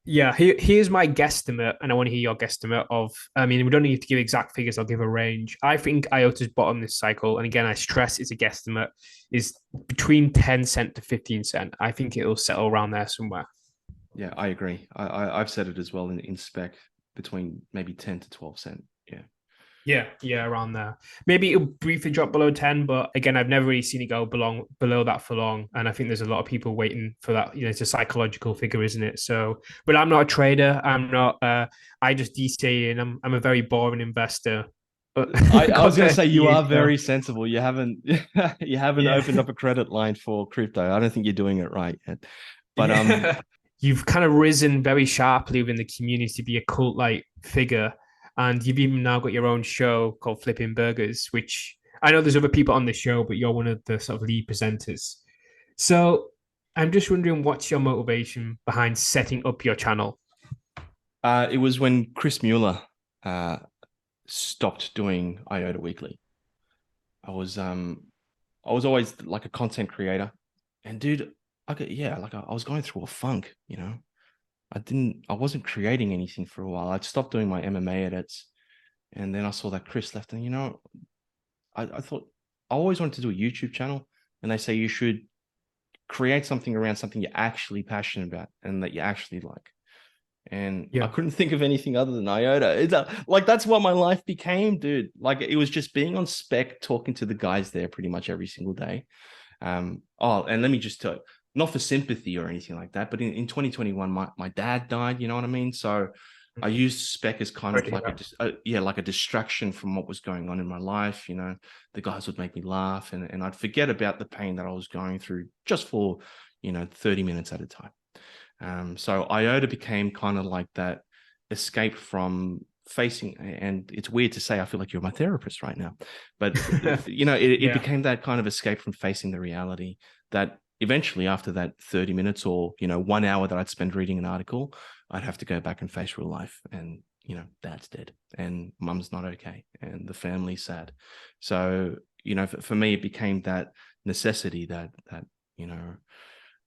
Yeah, here's my guesstimate, and I want to hear your guesstimate of. I mean, we don't need to give exact figures. I'll give a range. I think IOTA's bottom this cycle, and again, I stress it's a guesstimate, is between 10 cent to 15 cent. I think it'll settle around there somewhere. Yeah, I agree. I've said it as well in spec, between maybe 10 to 12 cent. Yeah, around there. Maybe it'll briefly drop below 10, but again, I've never really seen it go below that for long. And I think there's a lot of people waiting for that. It's a psychological figure, isn't it? So, but I'm not a trader. I'm not. I just DCA, and I'm a very boring investor. I was going to say you are very sensible. You haven't opened up a credit line for crypto. I don't think you're doing it right yet. But you've kind of risen very sharply within the community to be a cult-like figure. And you've even now got your own show called Flipping Burgers, which I know there's other people on the show, but you're one of the sort of lead presenters. So I'm just wondering, what's your motivation behind setting up your channel? It was when Chris Mueller stopped doing IOTA Weekly. I was always like a content creator, and dude, I was going through a funk, I wasn't creating anything for a while. I'd stopped doing my MMA edits, and then I saw that Chris left, and I thought I always wanted to do a YouTube channel, and they say you should create something around something you're actually passionate about and that you actually like. And I couldn't think of anything other than IOTA. It's that's what my life became, dude. Like, it was just being on spec, talking to the guys there pretty much every single day. And let me just tell you, not for sympathy or anything like that, but in 2021, my dad died, you know what I mean? So I used spec as kind of like a distraction from what was going on in my life. The guys would make me laugh, and I'd forget about the pain that I was going through just for, 30 minutes at a time. So IOTA became kind of like that escape from facing, and it's weird to say, I feel like you're my therapist right now, but it became that kind of escape from facing the reality that eventually, after that 30 minutes or 1 hour that I'd spend reading an article, I'd have to go back and face real life, and dad's dead, and mum's not okay, and the family's sad. So for me, it became that necessity, that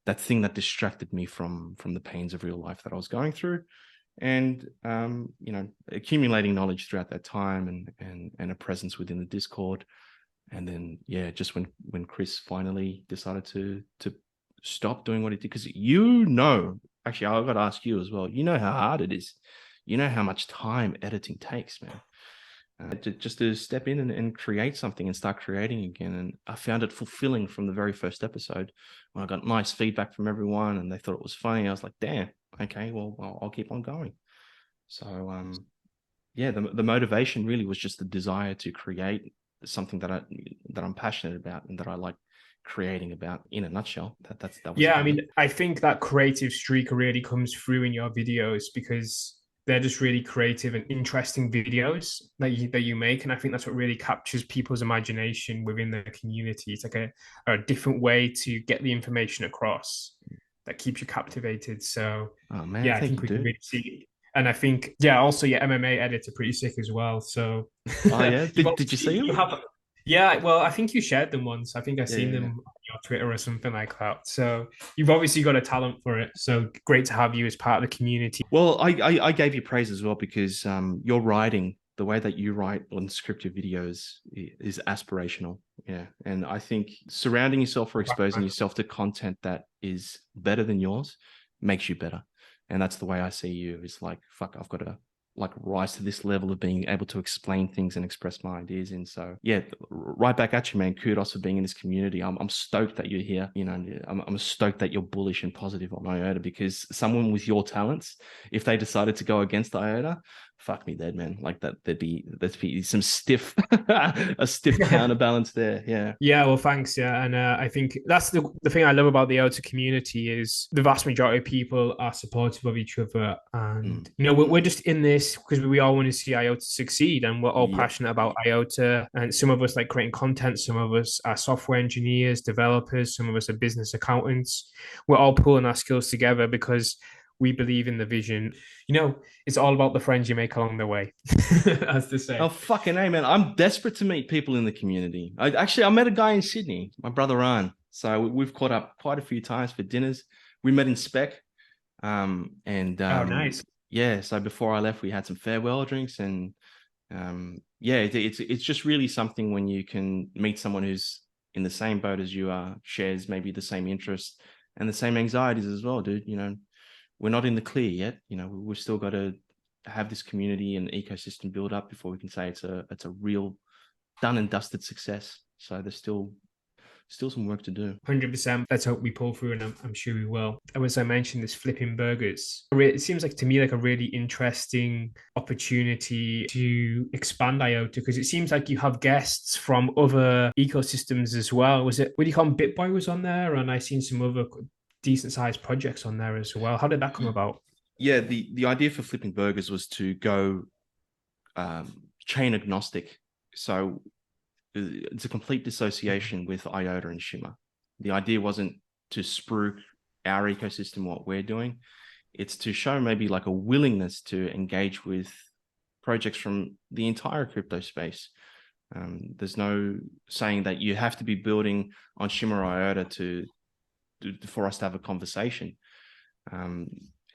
that thing that distracted me from the pains of real life that I was going through. And accumulating knowledge throughout that time, and a presence within the Discord. And then just when Chris finally decided to stop doing what he did, because actually I've got to ask you as well, how hard it is, how much time editing takes, man. Just to step in and create something and start creating again. And I found it fulfilling from the very first episode, when I got nice feedback from everyone and they thought it was funny. I was like, damn, okay, well, I'll keep on going. So the motivation really was just the desire to create something that I'm passionate about and that I like creating about, in a nutshell. That was I mean, I think that creative streak really comes through in your videos, because they're just really creative and interesting videos that you make, and I think that's what really captures people's imagination within the community. It's like a different way to get the information across that keeps you captivated. So I think we can really see. And I think also your MMA edits are pretty sick as well. So did you see them? Well, I think you shared them once. I think I've seen them on your Twitter or something like that. So you've obviously got a talent for it. So great to have you as part of the community. Well, I gave you praise as well, because your writing, the way that you write on scripted videos, is aspirational. Yeah. And I think surrounding yourself or exposing yourself to content that is better than yours makes you better. And that's the way I see you. It's like, fuck, I've got to like rise to this level of being able to explain things and express my ideas in. So yeah, right back at you, man. Kudos for being in this community. I'm stoked that you're here. You know, I'm stoked that you're bullish and positive on IOTA, because someone with your talents, if they decided to go against IOTA, fuck me dead, man. Like that, there'd be some stiff, a stiff counterbalance there. Yeah. Yeah, well, thanks. Yeah, and I think that's the thing I love about the IOTA community is the vast majority of people are supportive of each other, and you know we're just in this because we all want to see IOTA succeed, and we're all Yep. passionate about IOTA. And some of us like creating content, some of us are software engineers, developers, some of us are business accountants. We're all pulling our skills together because we believe in the vision. You know, it's all about the friends you make along the way, as to say. Oh, fucking A, man. I'm desperate to meet people in the community. I met a guy in Sydney, my brother Ryan. So we've caught up quite a few times for dinners. We met in Spec. Oh, nice. Yeah, so before I left, we had some farewell drinks. And yeah, it's just really something when you can meet someone who's in the same boat as you are, shares maybe the same interests and the same anxieties as well, dude. You know, we're not in the clear yet. You know, we've still got to have this community and ecosystem build up before we can say it's a real done and dusted success. So there's still some work to do. 100%. Let's hope we pull through, and I'm sure we will. And as I mentioned, this flipping burgers, it seems like to me like a really interesting opportunity to expand IOTA, because it seems like you have guests from other ecosystems as well. Was it, what do you call them? BitBoy was on there, and I've seen some other decent sized projects on there as well. How did that come about? Yeah, the idea for flipping burgers was to go chain agnostic. So it's a complete dissociation with IOTA and Shimmer. The idea wasn't to spruik our ecosystem, what we're doing. It's to show maybe like a willingness to engage with projects from the entire crypto space. There's no saying that you have to be building on Shimmer or IOTA for us to have a conversation.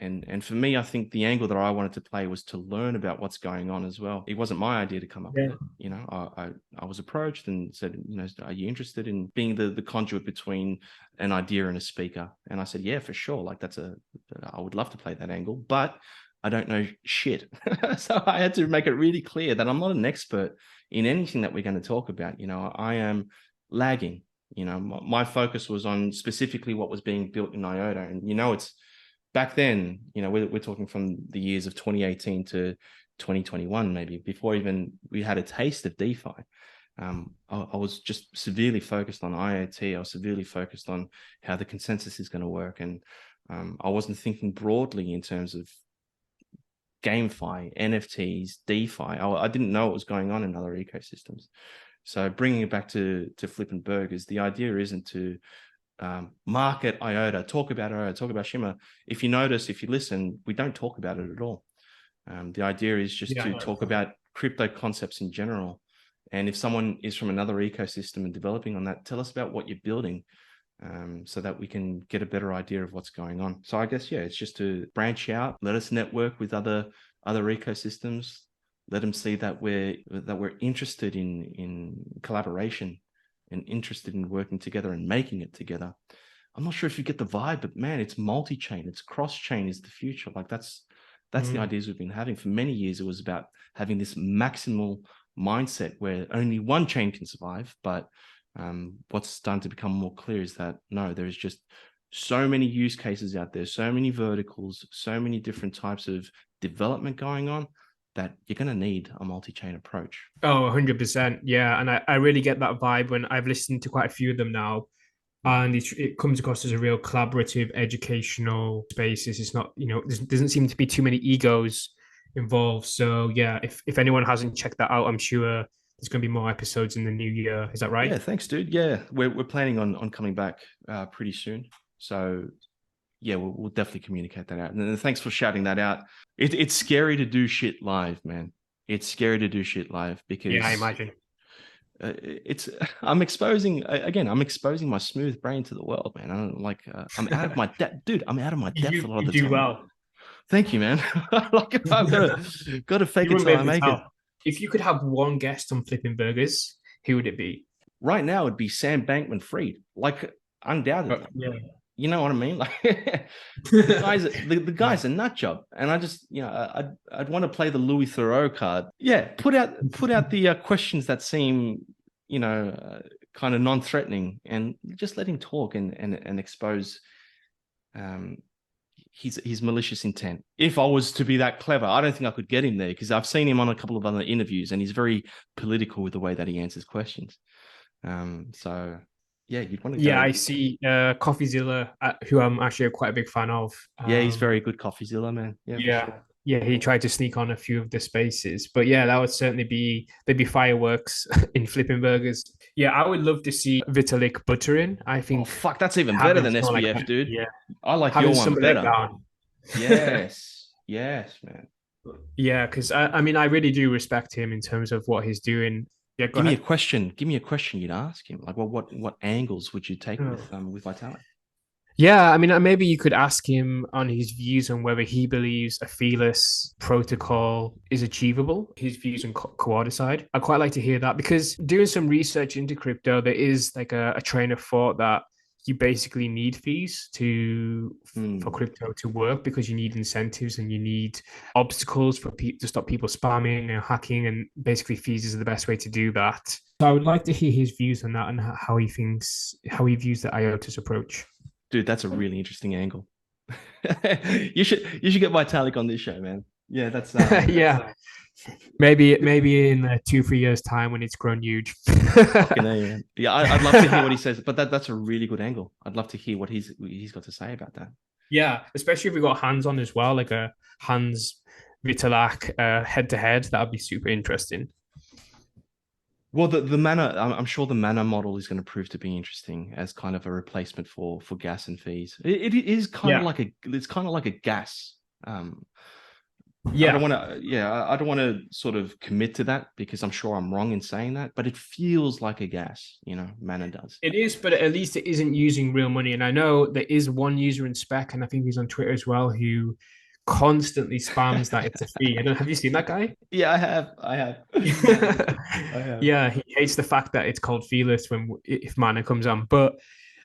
And for me, I think the angle that I wanted to play was to learn about what's going on as well. It wasn't my idea to come up with it. You know, I was approached and said, you know, are you interested in being the conduit between an idea and a speaker? And I said, yeah, for sure. Like I would love to play that angle, but I don't know shit. So I had to make it really clear that I'm not an expert in anything that we're going to talk about. You know, I am lagging. You know, my focus was on specifically what was being built in IOTA. And, you know, it's, back then, you know, we're talking from the years of 2018 to 2021, maybe before even we had a taste of DeFi. I was just severely focused on IoT. I was severely focused on how the consensus is going to work. And I wasn't thinking broadly in terms of GameFi, NFTs, DeFi. I didn't know what was going on in other ecosystems. So bringing it back to flipping burgers, the idea isn't to market IOTA, talk about IOTA, talk about Shimmer. If you notice, if you listen, we don't talk about it at all. The idea is just to talk about crypto concepts in general. And if someone is from another ecosystem and developing on that, tell us about what you're building, so that we can get a better idea of what's going on. So I guess, yeah, it's just to branch out, let us network with other ecosystems, let them see that we're interested in collaboration and interested in working together and making it together. I'm not sure if you get the vibe, but man, it's multi-chain, it's cross-chain is the future. Like that's the ideas we've been having for many years. It was about having this maximal mindset where only one chain can survive. But what's starting to become more clear is that no, there's just so many use cases out there, so many verticals, so many different types of development going on, that you're going to need a multi-chain approach. Oh, 100%. Yeah. And I really get that vibe when I've listened to quite a few of them now. And it comes across as a real collaborative, educational spaces. It's not, you know, there doesn't seem to be too many egos involved. So yeah, if anyone hasn't checked that out, I'm sure there's going to be more episodes in the new year. Is that right? Yeah, thanks, dude. Yeah, we're planning on coming back pretty soon. So yeah, we'll definitely communicate that out. And thanks for shouting that out. It's scary to do shit live, man. It's scary to do shit live because yeah, I imagine. I'm exposing my smooth brain to the world, man. I'm out of my depth, dude. I'm out of my depth a lot of the time. You do well. Thank you, man. Like I've got to fake it till I make it. If you could have one guest on Flipping Burgers, who would it be? right now it'd be Sam Bankman-Fried, like undoubtedly. Yeah. You know what I mean? Like the guy's a nut job, and I just I'd want to play the Louis Theroux card. Yeah, put out the questions that seem kind of non-threatening, and just let him talk and expose um his malicious intent. If I was to be that clever, I don't think I could get him there, because I've seen him on a couple of other interviews, and he's very political with the way that he answers questions. So yeah, you'd want to Yeah, go. I see CoffeeZilla, who I'm actually quite a big fan of. Yeah, he's very good, CoffeeZilla, man. Yeah, for Yeah, sure. yeah, he tried to sneak on a few of the spaces, but yeah, that would certainly be there'd be fireworks in flipping burgers. Yeah, I would love to see Vitalik Buterin. I Oh think fuck, that's even better having than someone like SBF, that, dude. yeah, I like having your one somebody like better. that on. Yes, yes, man. Yeah, because I mean, I really do respect him in terms of what he's doing. Yeah, go Give me a ahead. question. Give me a question you'd ask him. Like, what angles would you take Oh. with Vitalik? Yeah, I mean, maybe you could ask him on his views on whether he believes a feeless protocol is achievable, his views on coordicide. I'd quite like to hear that, because doing some research into crypto, there is like a train of thought that you basically need fees for Hmm. crypto to work, because you need incentives and you need obstacles for people to stop people spamming and hacking, and basically fees is the best way to do that. So I would like to hear his views on that and how he views the IOTA's approach. Dude, that's a really interesting angle. You should get Vitalik on this show, man. Yeah, that's Yeah, maybe in 2 3 years time when it's grown huge. fucking A, man. Yeah, I'd love to hear what he says, but that's a really good angle. I'd love to hear what he's got to say about that. Yeah, especially if we got hands on as well, like a Hans Vitalak head to head. That would be super interesting. Well, the mana, I'm sure the mana model is going to prove to be interesting as kind of a replacement for gas and fees. It is kind of Yeah, like it's kind of like a gas. Um, I don't yeah, want to, yeah, I don't want to sort of commit to that, because I'm sure I'm wrong in saying that, but it feels like a gas, mana does. it is, but at least it isn't using real money. And I know there is one user in Spec, and I think he's on Twitter as well, who constantly spams that it's a fee. I don't. Have you seen that guy? Yeah, I have. I have. Yeah, he hates the fact that it's called feeless when if mana comes on. But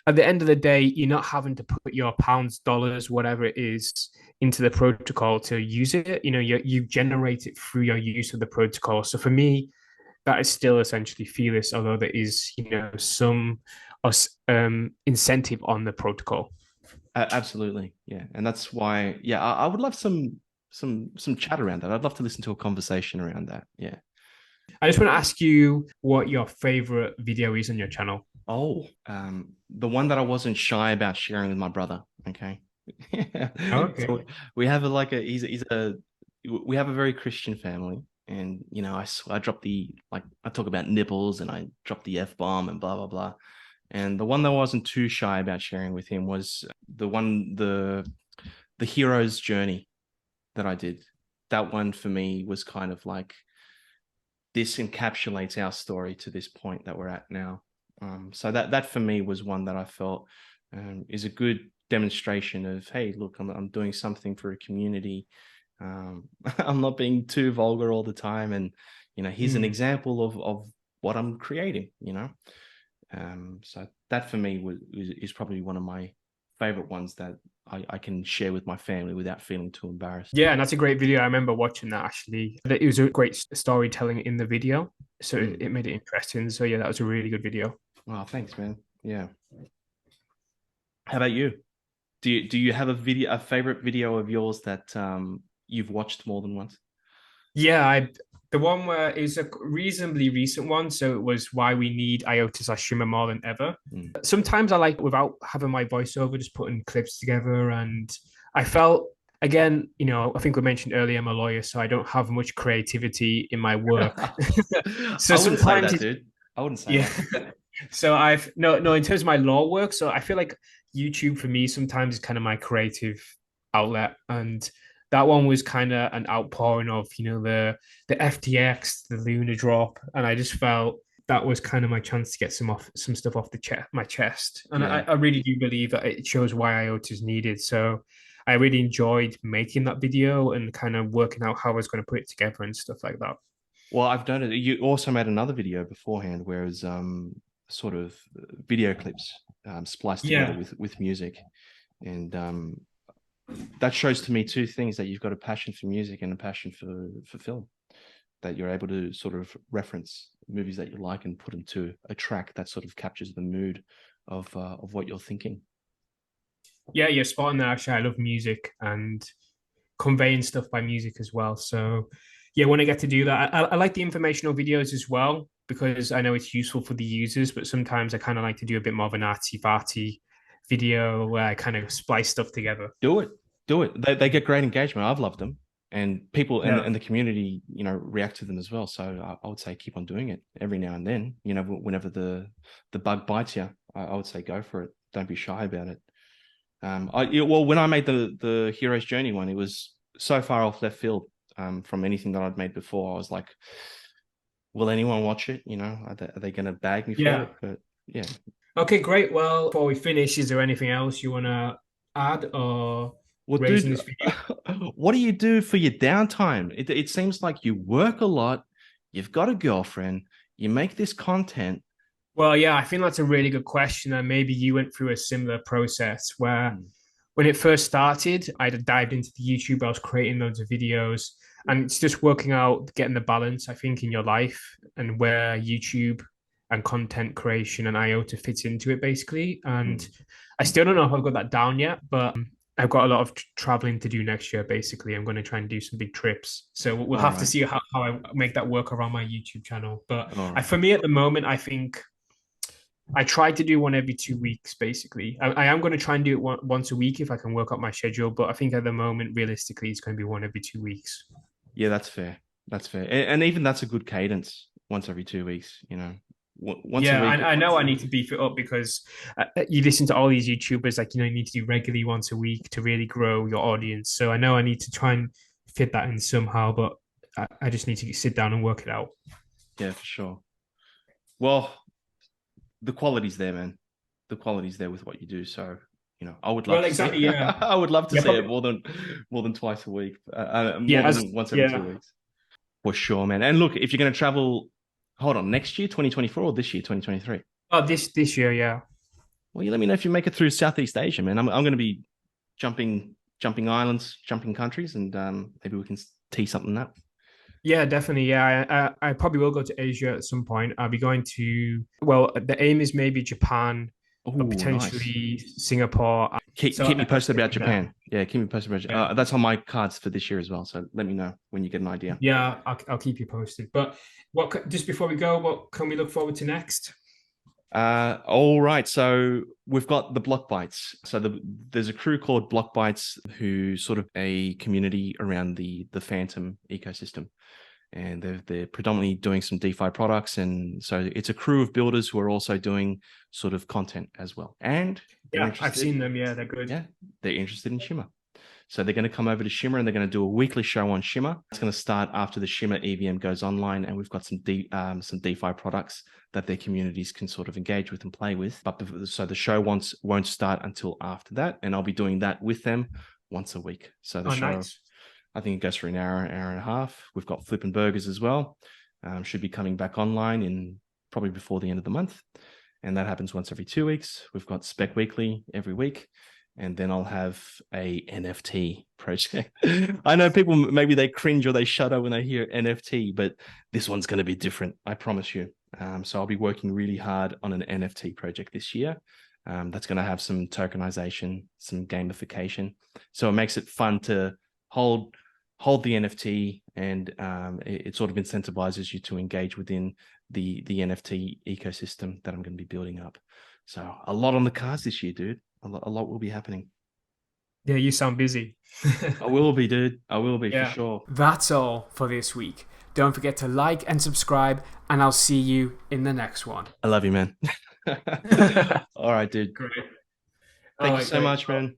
at the end of the day, you're not having to put your pounds, dollars, whatever it is, into the protocol to use it. You generate it through your use of the protocol. So for me, that is still essentially feeless, although there is some incentive on the protocol. Absolutely, yeah, and that's why, yeah, I would love some chat around that. I'd love to listen to a conversation around that. Yeah. I just want to ask you what your favorite video is on your channel. Oh, the one that I wasn't shy about sharing with my brother. Okay. Okay. So we have he's a we have a very Christian family, and I drop I talk about nipples, and I drop the F bomb and blah blah blah. And the one that I wasn't too shy about sharing with him was the hero's journey that I did. That one for me was kind of like, this encapsulates our story to this point that we're at now. So that for me was one that I felt is a good demonstration of, hey, look, I'm doing something for a community. I'm not being too vulgar all the time, and here's an example of what I'm creating. So that for me is probably one of my favorite ones that I can share with my family without feeling too embarrassed. Yeah, and that's a great video. I remember watching that actually. It was a great storytelling in the video, so Mm. it made it interesting. So yeah, that was a really good video. Oh, thanks, man. Yeah. How about you? Do you have a favorite video of yours that you've watched more than once? Yeah, the one where it's a reasonably recent one. So it was why we need IOTA Shimmer more than ever. Mm. Sometimes I like without having my voiceover, just putting clips together. And I felt again, I think we mentioned earlier, I'm a lawyer, so I don't have much creativity in my work. So I wouldn't say sometimes that, dude. I wouldn't say yeah. that. So I've no in terms of my law work. So I feel like YouTube for me sometimes is kind of my creative outlet, and that one was kind of an outpouring of the FTX, the Luna drop, and I just felt that was kind of my chance to get some stuff off my chest, and I, Yeah. I really do believe that it shows why IOTA is needed. So I really enjoyed making that video and kind of working out how I was going to put it together and stuff like that. Well, I've noticed you also made another video beforehand, whereas sort of video clips spliced together with music. And that shows to me two things: that you've got a passion for music and a passion for film, that you're able to sort of reference movies that you like and put them to a track that sort of captures the mood of what you're thinking. Yeah, you're spot on there. Actually, I love music and conveying stuff by music as well. So, yeah, when I get to do that, I like the informational videos as well because I know it's useful for the users. But sometimes I kind of like to do a bit more of an artsy farty video where I kind of splice stuff together. Do it, do it. They get great engagement. I've loved them, and people Yeah. and the community, react to them as well. So I would say keep on doing it every now and then. Whenever the bug bites you, I would say go for it. Don't be shy about it. When I made the Hero's Journey one, it was so far off left field from anything that I'd made before. I was like, will anyone watch it? Are they going to bag me for Yeah. it? But yeah. Okay, great. Well, before we finish, is there anything else you want to add or Well, raise in dude, this video? what do you do for your downtime? It seems like you work a lot. You've got a girlfriend. You make this content. Well, yeah, I think that's a really good question. And maybe you went through a similar process where when it first started, I dived into the YouTube, I was creating loads of videos, and it's just working out, getting the balance, I think, in your life and where YouTube and content creation and IOTA fits into it, basically. And I still don't know if I've got that down yet, but I've got a lot of traveling to do next year, basically. I'm going to try and do some big trips. So we'll All have to right. see how I make that work around my YouTube channel. But All right. for me at the moment, I think I try to do one every 2 weeks, basically. I am going to try and do it once a week if I can work out my schedule. But I think at the moment, realistically, it's going to be one every 2 weeks. Yeah, that's fair. That's fair. And even that's a good cadence, once every 2 weeks, once a Yeah, week. I know I need to beef it up because you listen to all these YouTubers, like, you need to do regularly once a week to really grow your audience. So I know I need to try and fit that in somehow, but I just need to sit down and work it out. Yeah, for sure. Well, the quality's there, man. The quality's there with what you do. So, I would love Well, to see exactly. Yeah. I would love to Yeah. see it more than twice a week, Yeah. more than once every 2 weeks. For sure, man. And look, if you're going to travel, hold on, next year, 2024, or this year, 2023? Oh, this year, yeah. Well, you let me know if you make it through Southeast Asia, man. I'm going to be jumping islands, jumping countries, and maybe we can tee something up. Yeah, definitely. Yeah, I probably will go to Asia at some point. I'll be going to, well, the aim is maybe Japan, but Oh, potentially nice. Singapore. Keep me posted about Japan. Yeah, keep me posted about Japan. Yeah, That's on my cards for this year as well. So let me know when you get an idea. yeah, I'll keep you posted. But just before we go, what can we look forward to next? All right. So we've got the Block Bites. So there's a crew called Block Bites who sort of a community around the Phantom ecosystem. And they're predominantly doing some DeFi products. And so it's a crew of builders who are also doing sort of content as well. And Yeah, I've seen them. Yeah, they're good. Yeah, they're interested in Shimmer. So they're going to come over to Shimmer and they're going to do a weekly show on Shimmer. It's going to start after the Shimmer EVM goes online, and we've got some DeFi products that their communities can sort of engage with and play with. So the show won't start until after that, and I'll be doing that with them once a week. So the show, nice. I think it goes for an hour and a half. We've got Flippin' Burgers as well. Should be coming back online in probably before the end of the month, and that happens once every 2 weeks. We've got Spec Weekly every week. And then I'll have a NFT project. I know people, maybe they cringe or they shudder when they hear NFT, but this one's going to be different, I promise you. So I'll be working really hard on an NFT project this year. That's going to have some tokenization, some gamification. So it makes it fun to hold the NFT, and it sort of incentivizes you to engage within the NFT ecosystem that I'm going to be building up. So a lot on the cards this year, dude. A lot will be happening. Yeah, you sound busy. I will be, dude. I will be, for sure. That's all for this week. Don't forget to like and subscribe, and I'll see you in the next one. I love you, man. All right, dude. Great. Thank you so much, man.